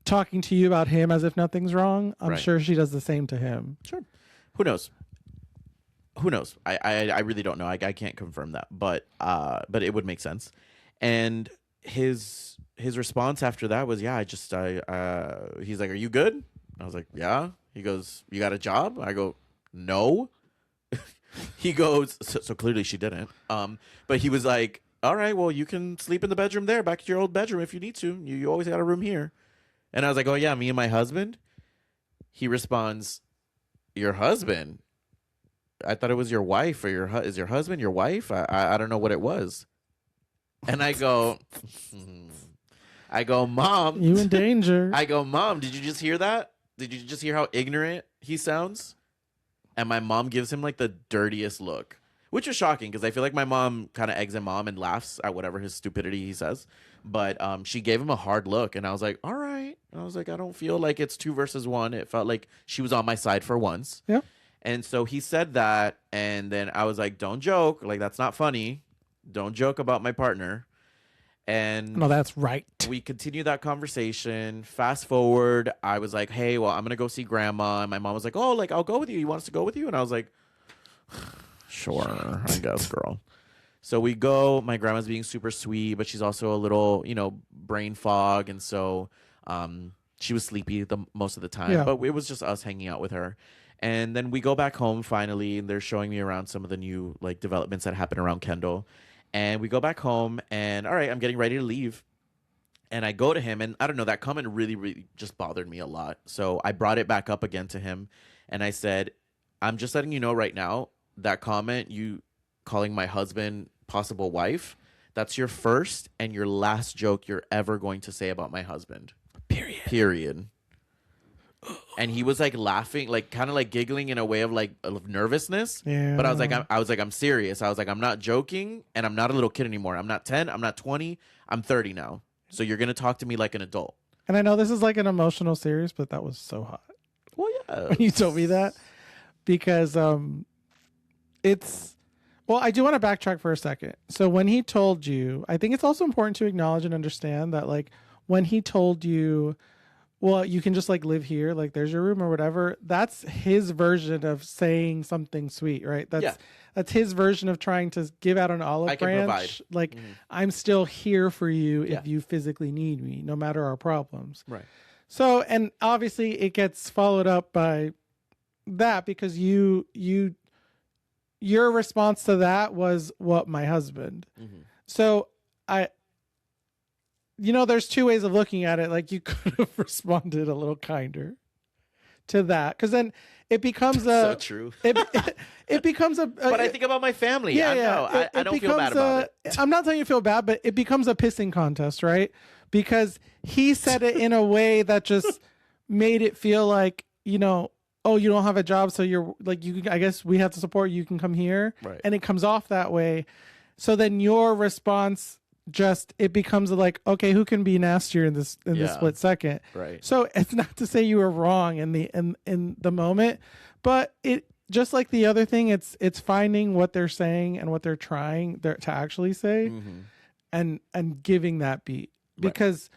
Speaker 2: talking to you about him as if nothing's wrong. I'm sure she does the same to him.
Speaker 1: Sure. Who knows? I really don't know. I can't confirm that, but it would make sense. And his response after that was, yeah, he's like, are you good? I was like, yeah. He goes, you got a job? I go, no. He goes, so clearly she didn't. But he was like, all right, well, you can sleep in the bedroom there, back to your old bedroom if you need to. You always got a room here. And I was like, oh yeah, me and my husband. He responds, your husband? I thought it was your wife, or is your husband your wife? I don't know what it was. And I go, Mom.
Speaker 2: You in danger.
Speaker 1: I go, Mom, did you just hear that? Did you just hear how ignorant he sounds? And my mom gives him like the dirtiest look, which is shocking because I feel like my mom kind of eggs him on and laughs at whatever his stupidity he says. But she gave him a hard look, and I was like, all right. I was like, I don't feel like it's 2 versus 1. It felt like she was on my side for once.
Speaker 2: Yeah.
Speaker 1: And so he said that, and then I was like, don't joke. Like, that's not funny. Don't joke about my partner. And
Speaker 2: no, that's right.
Speaker 1: We continued that conversation. Fast forward, I was like, hey, well, I'm going to go see grandma. And my mom was like, oh, like, I'll go with you. You want us to go with you? And I was like, sure, I guess, girl. So we go. My grandma's being super sweet, but she's also a little, brain fog. And so she was sleepy most of the time. Yeah. But it was just us hanging out with her. And then we go back home finally, and they're showing me around some of the new like developments that happen around Kendall. And we go back home, and all right, I'm getting ready to leave. And I go to him, and I don't know, that comment really, really just bothered me a lot. So I brought it back up again to him, and I said, I'm just letting you know right now, that comment, you calling my husband possible wife, that's your first and your last joke you're ever going to say about my husband. Period. And he was like laughing, like kind of like giggling in a way of like of nervousness.
Speaker 2: Yeah.
Speaker 1: But I was like, I'm serious. I was like, I'm not joking, and I'm not a little kid anymore. I'm not 10. I'm not 20. I'm 30 now. So you're gonna talk to me like an adult.
Speaker 2: And I know this is like an emotional series, but that was so hot.
Speaker 1: Well, yeah.
Speaker 2: When you told me that, because it's well, I do want to backtrack for a second. So when he told you, I think it's also important to acknowledge and understand that like when he told you, well, you can just like live here, like there's your room or whatever, that's his version of saying something sweet, right? That's his version of trying to give out an olive branch. Like I'm still here for you if you physically need me, no matter our problems.
Speaker 1: Right.
Speaker 2: So, and obviously it gets followed up by that because your response to that was what my husband. So there's two ways of looking at it. Like you could have responded a little kinder to that, because then it becomes
Speaker 1: so true.
Speaker 2: it becomes a
Speaker 1: but I think about my family. I don't feel bad about it.
Speaker 2: I'm not telling you to feel bad, but it becomes a pissing contest, right? Because he said it in a way that just made it feel like, oh, you don't have a job, so you're like, I guess we have to support you, can come here.
Speaker 1: Right.
Speaker 2: And it comes off that way. So then your response it becomes like, okay, who can be nastier in this split second?
Speaker 1: Right.
Speaker 2: So it's not to say you were wrong in the moment, but it just like the other thing, it's finding what they're saying and what they're trying to actually say, and giving that beat. Because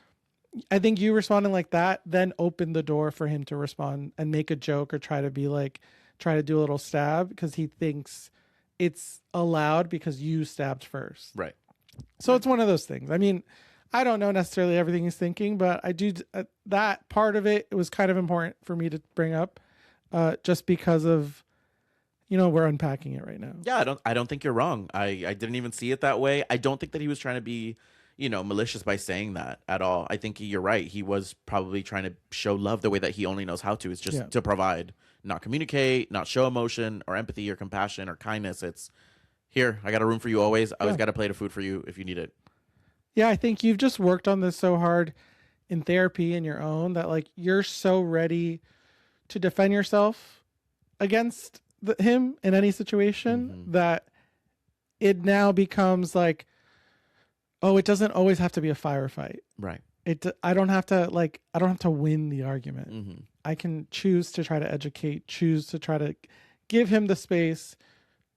Speaker 2: I think you responding like that then opened the door for him to respond and make a joke or try to do a little stab, because he thinks it's allowed because you stabbed first.
Speaker 1: Right.
Speaker 2: So it's one of those things. I mean, I don't know necessarily everything he's thinking, but I do that part of it. It was kind of important for me to bring up, just because of, we're unpacking it right now.
Speaker 1: Yeah, I don't think you're wrong. I didn't even see it that way. I don't think that he was trying to be, malicious by saying that at all. I think you're right. He was probably trying to show love the way that he only knows how to, is just to provide, not communicate, not show emotion or empathy or compassion or kindness. It's here, I got a room for you always. I always got a plate of food for you if you need it.
Speaker 2: Yeah, I think you've just worked on this so hard in therapy and your own that like you're so ready to defend yourself against him in any situation that it now becomes like, oh, it doesn't always have to be a firefight.
Speaker 1: Right.
Speaker 2: I don't have to win the argument. I can choose to try to educate, choose to try to give him the space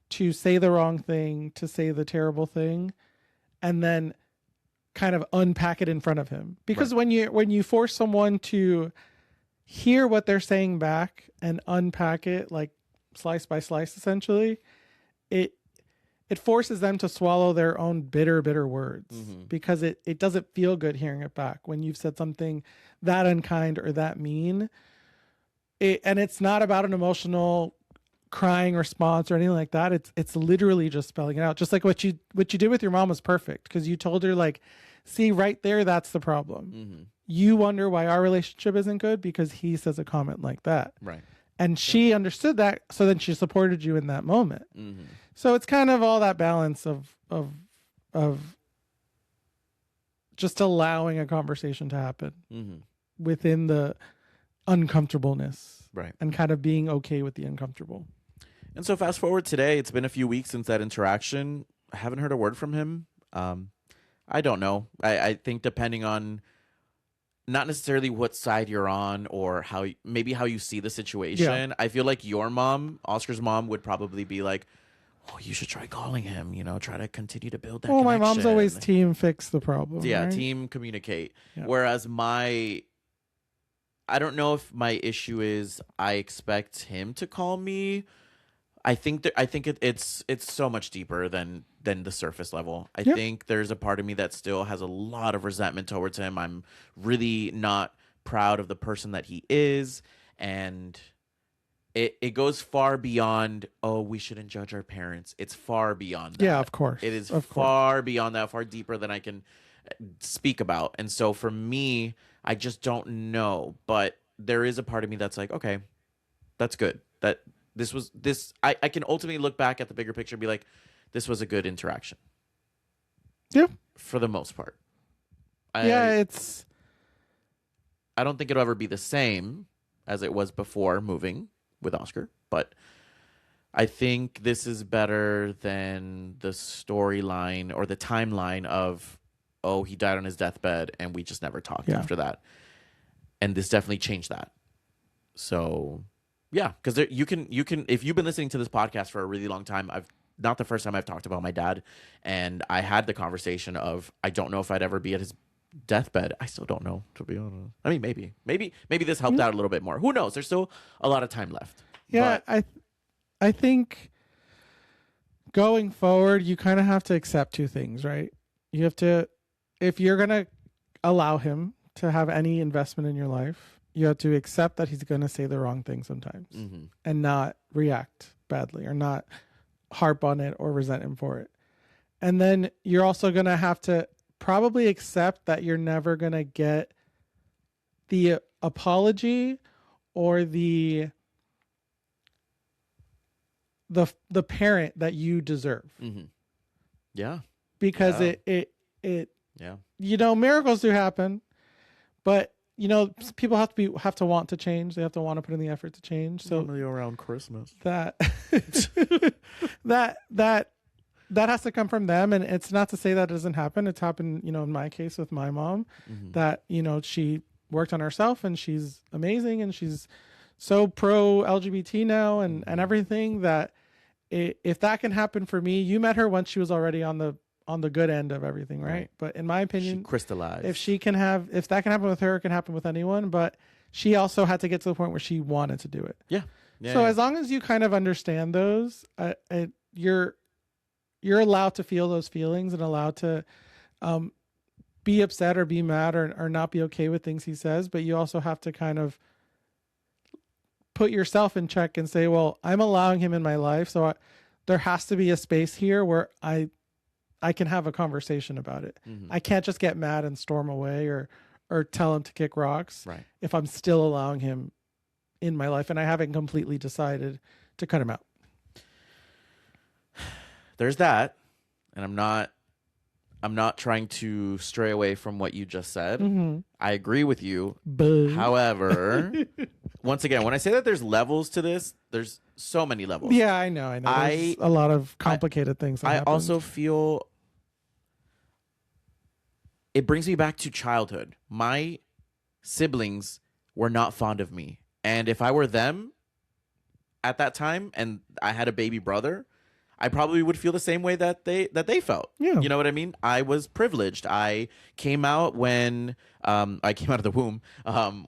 Speaker 2: to say the wrong thing, to say the terrible thing, and then kind of unpack it in front of him. Because when you force someone to hear what they're saying back and unpack it like slice by slice, essentially, it forces them to swallow their own bitter words, because it doesn't feel good hearing it back when you've said something that unkind or that mean. And it's not about an emotional crying response or anything like that. It's literally just spelling it out. Just like what you did with your mom was perfect, because you told her like, see right there, that's the problem. You wonder why our relationship isn't good because he says a comment like that.
Speaker 1: Right.
Speaker 2: And she understood that, so then she supported you in that moment. So it's kind of all that balance of just allowing a conversation to happen within the uncomfortableness,
Speaker 1: right,
Speaker 2: and kind of being okay with the uncomfortable.
Speaker 1: And so fast forward today, it's been a few weeks since that interaction. I haven't heard a word from him. I don't know. I think depending on not necessarily what side you're on or how you see the situation, I feel like your mom, Oscar's mom, would probably be like, oh, you should try calling him, try to continue to build that connection.
Speaker 2: My mom's always team fix the problem.
Speaker 1: Yeah,
Speaker 2: right?
Speaker 1: Team communicate. Yeah. Whereas I don't know if my issue is I expect him to call me. I think it's so much deeper than the surface level. I think there's a part of me that still has a lot of resentment towards him. I'm really not proud of the person that he is, and it goes far beyond, oh, we shouldn't judge our parents. It's far beyond that.
Speaker 2: Yeah, of course.
Speaker 1: It is far beyond that, far deeper than I can speak about. And so for me, I just don't know. But there is a part of me that's like, okay, that's good. That I can ultimately look back at the bigger picture and be like, this was a good interaction.
Speaker 2: Yeah.
Speaker 1: For the most part.
Speaker 2: I
Speaker 1: don't think it'll ever be the same as it was before moving with Oscar, but I think this is better than the storyline or the timeline of, oh, he died on his deathbed and we just never talked after that. And this definitely changed that. So Yeah, because you can if you've been listening to this podcast for a really long time, I've not the first time I've talked about my dad, and I had the conversation of I don't know if I'd ever be at his deathbed. I still don't know, to be honest. I mean, maybe this helped out a little bit more. Who knows? There's still a lot of time left.
Speaker 2: Yeah,
Speaker 1: but
Speaker 2: I think going forward, you kind of have to accept two things, right? You have to, if you're gonna allow him to have any investment in your life, you have to accept that he's going to say the wrong thing sometimes and not react badly or not harp on it or resent him for it. And then you're also going to have to probably accept that you're never going to get the apology or the parent that you deserve.
Speaker 1: Yeah.
Speaker 2: Because it miracles do happen, but people have to want to change. They have to want to put in the effort to change. So
Speaker 1: normally around Christmas, that
Speaker 2: has to come from them. And it's not to say that doesn't happen. It's happened, in my case with my mom, that she worked on herself and she's amazing and she's so pro LGBT now and everything that if that can happen for me, you met her once she was already on the good end of everything, right? But in my opinion,
Speaker 1: she crystallized.
Speaker 2: If that can happen with her, it can happen with anyone. But she also had to get to the point where she wanted to do it.
Speaker 1: Yeah.
Speaker 2: So as long as you kind of understand those, you're allowed to feel those feelings and allowed to be upset or be mad or not be okay with things he says. But you also have to kind of put yourself in check and say, well, I'm allowing him in my life. So there has to be a space here where I can have a conversation about it. I can't just get mad and storm away or tell him to kick rocks if I'm still allowing him in my life and I haven't completely decided to cut him out.
Speaker 1: There's that. And I'm not trying to stray away from what you just said. I agree with you. However, once again, when I say that there's levels to this, there's so many levels.
Speaker 2: Yeah, I know. There's a lot of complicated things that happen.
Speaker 1: Also feel it brings me back to childhood. My siblings were not fond of me. And if I were them at that time and I had a baby brother, I probably would feel the same way that they felt.
Speaker 2: Yeah.
Speaker 1: You know what I mean? I was privileged. I came out when I came out of the womb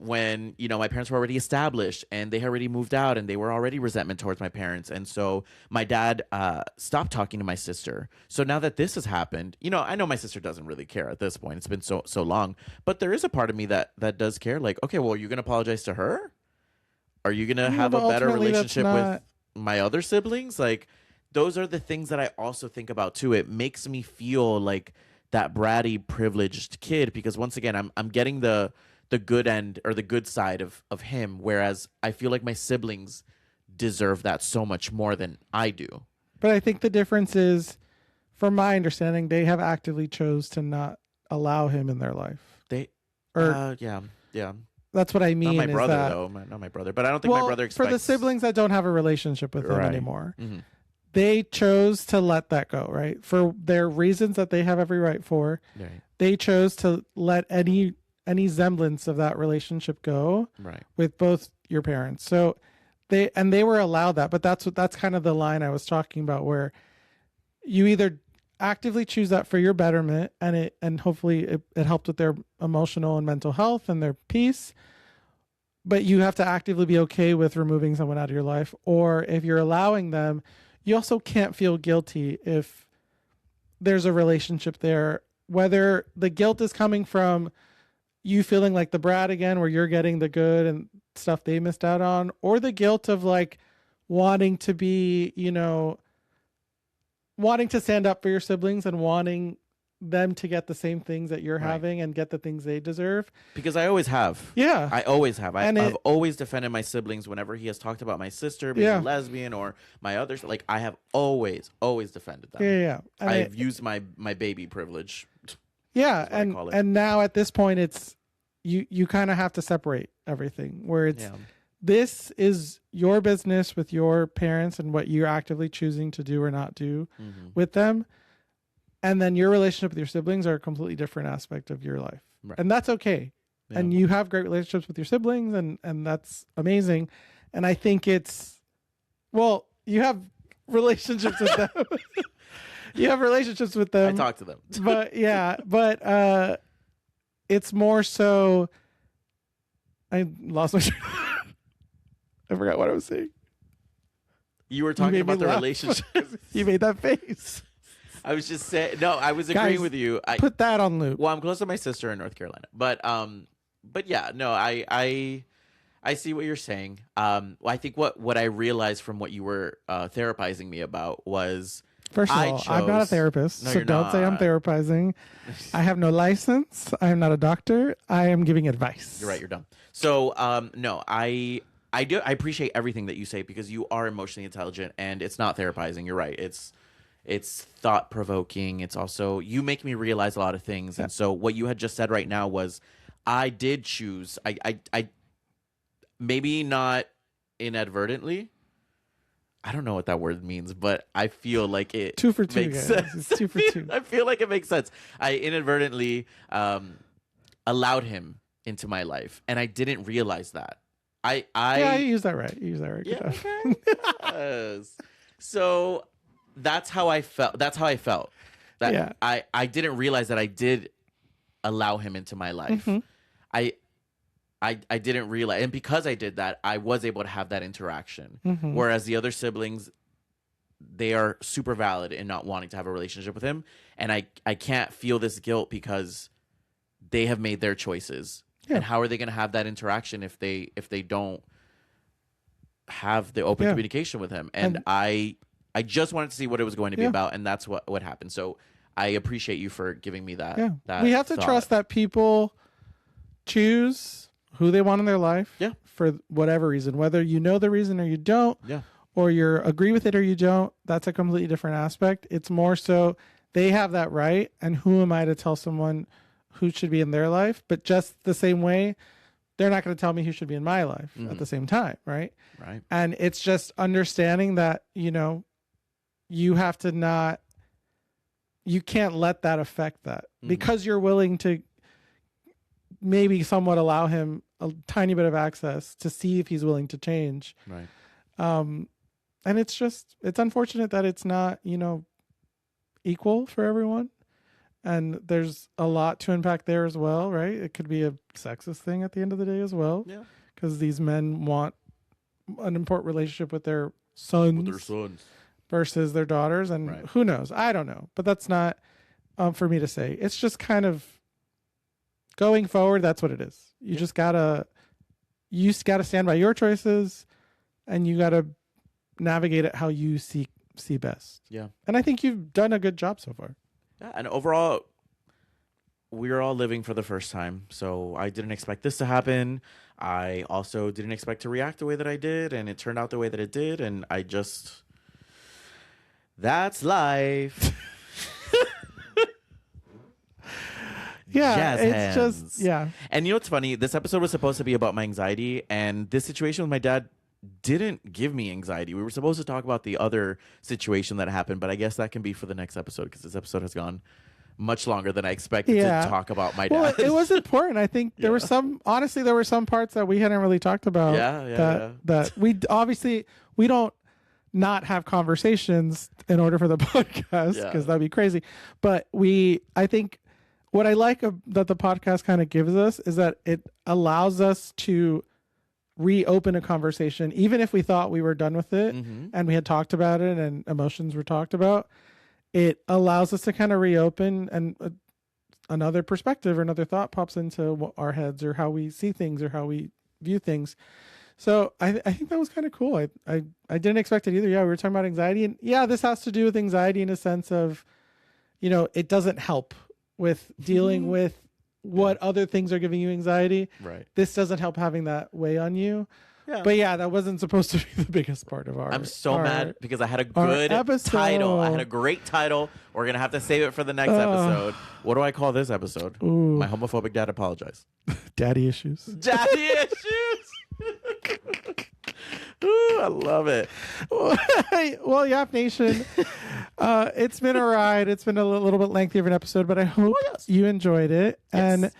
Speaker 1: when my parents were already established and they had already moved out and they were already resentment towards my parents. And so my dad stopped talking to my sister. So now that this has happened, I know my sister doesn't really care at this point. It's been so long, but there is a part of me that does care. Like, okay, well, are you going to apologize to her? Are you going to have a better relationship with my other siblings? Like, those are the things that I also think about too. It makes me feel like that bratty, privileged kid because once again, I'm getting the good end or the good side of him, whereas I feel like my siblings deserve that so much more than I do.
Speaker 2: But I think the difference is, from my understanding, they have actively chose to not allow him in their life.
Speaker 1: Yeah.
Speaker 2: That's what I mean.
Speaker 1: Not my brother, though. Not my brother. But I don't think my brother expects...
Speaker 2: For the siblings that don't have a relationship with him anymore, they chose to let that go, right? For their reasons that they have every right for. Right. They chose to let any semblance of that relationship go with both your parents. So they were allowed that, but that's kind of the line I was talking about, where you either actively choose that for your betterment and hopefully it helped with their emotional and mental health and their peace, but you have to actively be okay with removing someone out of your life. Or if you're allowing them, you also can't feel guilty if there's a relationship there, whether the guilt is coming from you feeling like the brat again, where you're getting the good and stuff they missed out on, or the guilt of like wanting to be, wanting to stand up for your siblings and wanting them to get the same things that you're having and get the things they deserve.
Speaker 1: Because I always have.
Speaker 2: Yeah.
Speaker 1: I always have. I've always defended my siblings whenever he has talked about my sister being a lesbian or my others. Like, I have always defended them.
Speaker 2: Yeah.
Speaker 1: I've used my baby privilege.
Speaker 2: Yeah. And now at this point, it's you kind of have to separate everything, where it's this is your business with your parents and what you're actively choosing to do or not do with them. And then your relationship with your siblings are a completely different aspect of your life. Right. And that's okay. Yeah. And you have great relationships with your siblings and that's amazing. And I think you have relationships with them. You have relationships with them.
Speaker 1: I talk to them.
Speaker 2: but it's more so. I lost my. I forgot what I was saying.
Speaker 1: You were talking about the relationship.
Speaker 2: You made that face.
Speaker 1: I was just saying. No, I was agreeing with you.
Speaker 2: Put that on loop.
Speaker 1: Well, I'm close to my sister in North Carolina, but yeah, no, I see what you're saying. I think what I realized from what you were therapizing me about was.
Speaker 2: First of all, I'm not a therapist, so don't say I'm therapizing. I have no license. I am not a doctor. I am giving advice.
Speaker 1: You're right. You're dumb. So, no, I appreciate everything that you say because you are emotionally intelligent, and it's not therapizing. You're right. It's thought provoking. It's also you make me realize a lot of things, and so what you had just said right now was I did choose. I maybe not inadvertently. I don't know what that word means, but I feel like it
Speaker 2: 2 for 2
Speaker 1: makes sense.
Speaker 2: It's 2 for 2.
Speaker 1: I feel like it makes sense. I inadvertently allowed him into my life, and I didn't realize that.
Speaker 2: You use that right. You use that right.
Speaker 1: Yeah, okay. Yes. So that's how I felt. That I didn't realize that I did allow him into my life.
Speaker 2: Mm-hmm.
Speaker 1: I didn't realize, and because I did that, I was able to have that interaction.
Speaker 2: Mm-hmm.
Speaker 1: Whereas the other siblings, they are super valid in not wanting to have a relationship with him, and I can't feel this guilt because they have made their choices. Yeah. And how are they going to have that interaction if they don't have the open communication with him? And I just wanted to see what it was going to be about, and that's what happened. So I appreciate you for giving me that.
Speaker 2: Yeah.
Speaker 1: That
Speaker 2: we have to trust that people choose who they want in their life for whatever reason, whether you know the reason or you don't, or you agree with it or you don't. That's a completely different aspect. It's more so they have that right, and who am I to tell someone who should be in their life? But just the same way, they're not going to tell me who should be in my life at the same time, right?
Speaker 1: Right.
Speaker 2: And it's just understanding that, you have to you can't let that affect that because you're willing to maybe somewhat allow him a tiny bit of access to see if he's willing to change.
Speaker 1: Right.
Speaker 2: And it's unfortunate that it's not, equal for everyone. And there's a lot to unpack there as well, right? It could be a sexist thing at the end of the day as well. Yeah. Because these men want an important relationship with their sons. Versus their daughters. And who knows? I don't know. But that's not for me to say. It's just kind of going forward, that's what it is. You just gotta stand by your choices, and you gotta navigate it how you see best. Yeah. And I think you've done a good job so far.
Speaker 1: Yeah, and overall, we're all living for the first time. So I didn't expect this to happen. I also didn't expect to react the way that I did, and it turned out the way that it did, and that's life.
Speaker 2: Yeah,
Speaker 1: Jazz
Speaker 2: it's
Speaker 1: hands.
Speaker 2: just
Speaker 1: And you know what's funny? This episode was supposed to be about my anxiety, and this situation with my dad didn't give me anxiety. We were supposed to talk about the other situation that happened, but I guess that can be for the next episode because this episode has gone much longer than I expected to talk about my dad.
Speaker 2: Well, it was important. I think there were some parts that we hadn't really talked about. That we don't not have conversations in order for the podcast because that'd be crazy. But I think what I like that the podcast kind of gives us is that it allows us to reopen a conversation, even if we thought we were done with it and we had talked about it and emotions were talked about. It allows us to kind of reopen, and another perspective or another thought pops into our heads, or how we see things or how we view things. So I think that was kind of cool. I didn't expect it either. Yeah, we were talking about anxiety, and this has to do with anxiety in a sense of, it doesn't help with dealing with what other things are giving you anxiety. Right. This doesn't help having that weigh on you. Yeah. But that wasn't supposed to be the biggest part of
Speaker 1: I'm so mad because I had a good title. I had a great title. We're going to have to save it for the next episode. What do I call this episode?
Speaker 2: Ooh.
Speaker 1: My homophobic dad apologized.
Speaker 2: Daddy issues.
Speaker 1: Daddy issues. Ooh, I love it.
Speaker 2: Well, Yap Nation, it's been a ride. It's been a little bit lengthy of an episode, but I hope you enjoyed it. Yes. And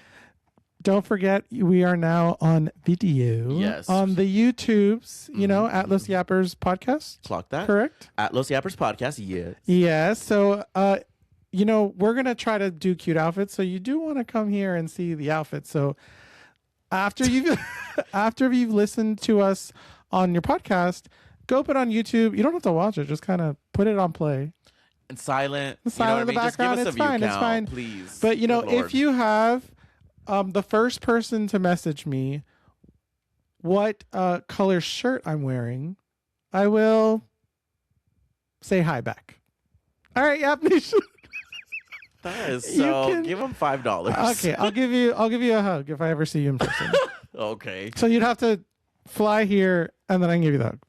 Speaker 2: Don't forget, we are now on video.
Speaker 1: Yes.
Speaker 2: On the YouTubes, at Los Yappers podcast.
Speaker 1: Clock that.
Speaker 2: Correct?
Speaker 1: At Los Yappers podcast, yes.
Speaker 2: Yes. So, we're going to try to do cute outfits. So you do want to come here and see the outfits. So after you've listened to us on your podcast, go put on YouTube. You don't have to watch it. Just kind of put it on play.
Speaker 1: And silent.
Speaker 2: Silent in the background.
Speaker 1: Just give us a view count,
Speaker 2: it's fine.
Speaker 1: Please.
Speaker 2: But, if you have the first person to message me what color shirt I'm wearing, I will say hi back. All right, Yap Nation.
Speaker 1: That is so. Give him $5.
Speaker 2: Okay, I'll give you a hug if I ever see you in person.
Speaker 1: Okay.
Speaker 2: So you'd have to fly here, and then I can give you the hug.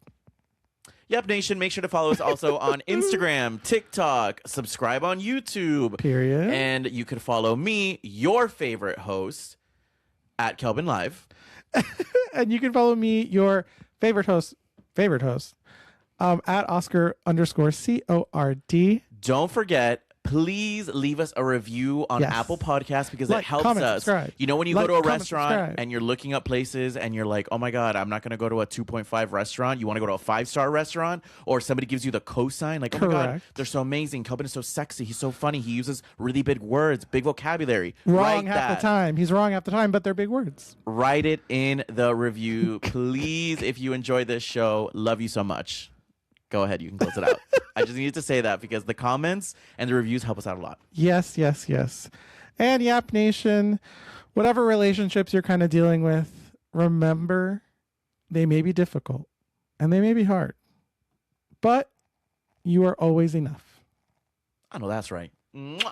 Speaker 1: Yep Nation, make sure to follow us also on Instagram, TikTok, subscribe on YouTube.
Speaker 2: Period.
Speaker 1: And you can follow me, your favorite host, at Kelbin Live.
Speaker 2: And you can follow me, your favorite host, at Oscar_CORD.
Speaker 1: Don't forget, please leave us a review on Apple Podcasts because it helps us.
Speaker 2: Subscribe.
Speaker 1: When you go to a restaurant and you're looking up places and you're like, oh my God, I'm not going to go to a 2.5 restaurant. You want to go to a 5-star restaurant, or somebody gives you the cosign like, oh my God, they're so amazing. Kelvin is so sexy. He's so funny. He uses really big words, big vocabulary.
Speaker 2: Wrong half the time. He's wrong half the time, but they're big words.
Speaker 1: Write it in the review. Please, if you enjoy this show, love you so much. Go ahead. You can close it out. I just needed to say that because the comments and the reviews help us out a lot.
Speaker 2: Yes. And Yap Nation, whatever relationships you're kind of dealing with, remember, they may be difficult and they may be hard, but you are always enough.
Speaker 1: I know that's right. Mwah.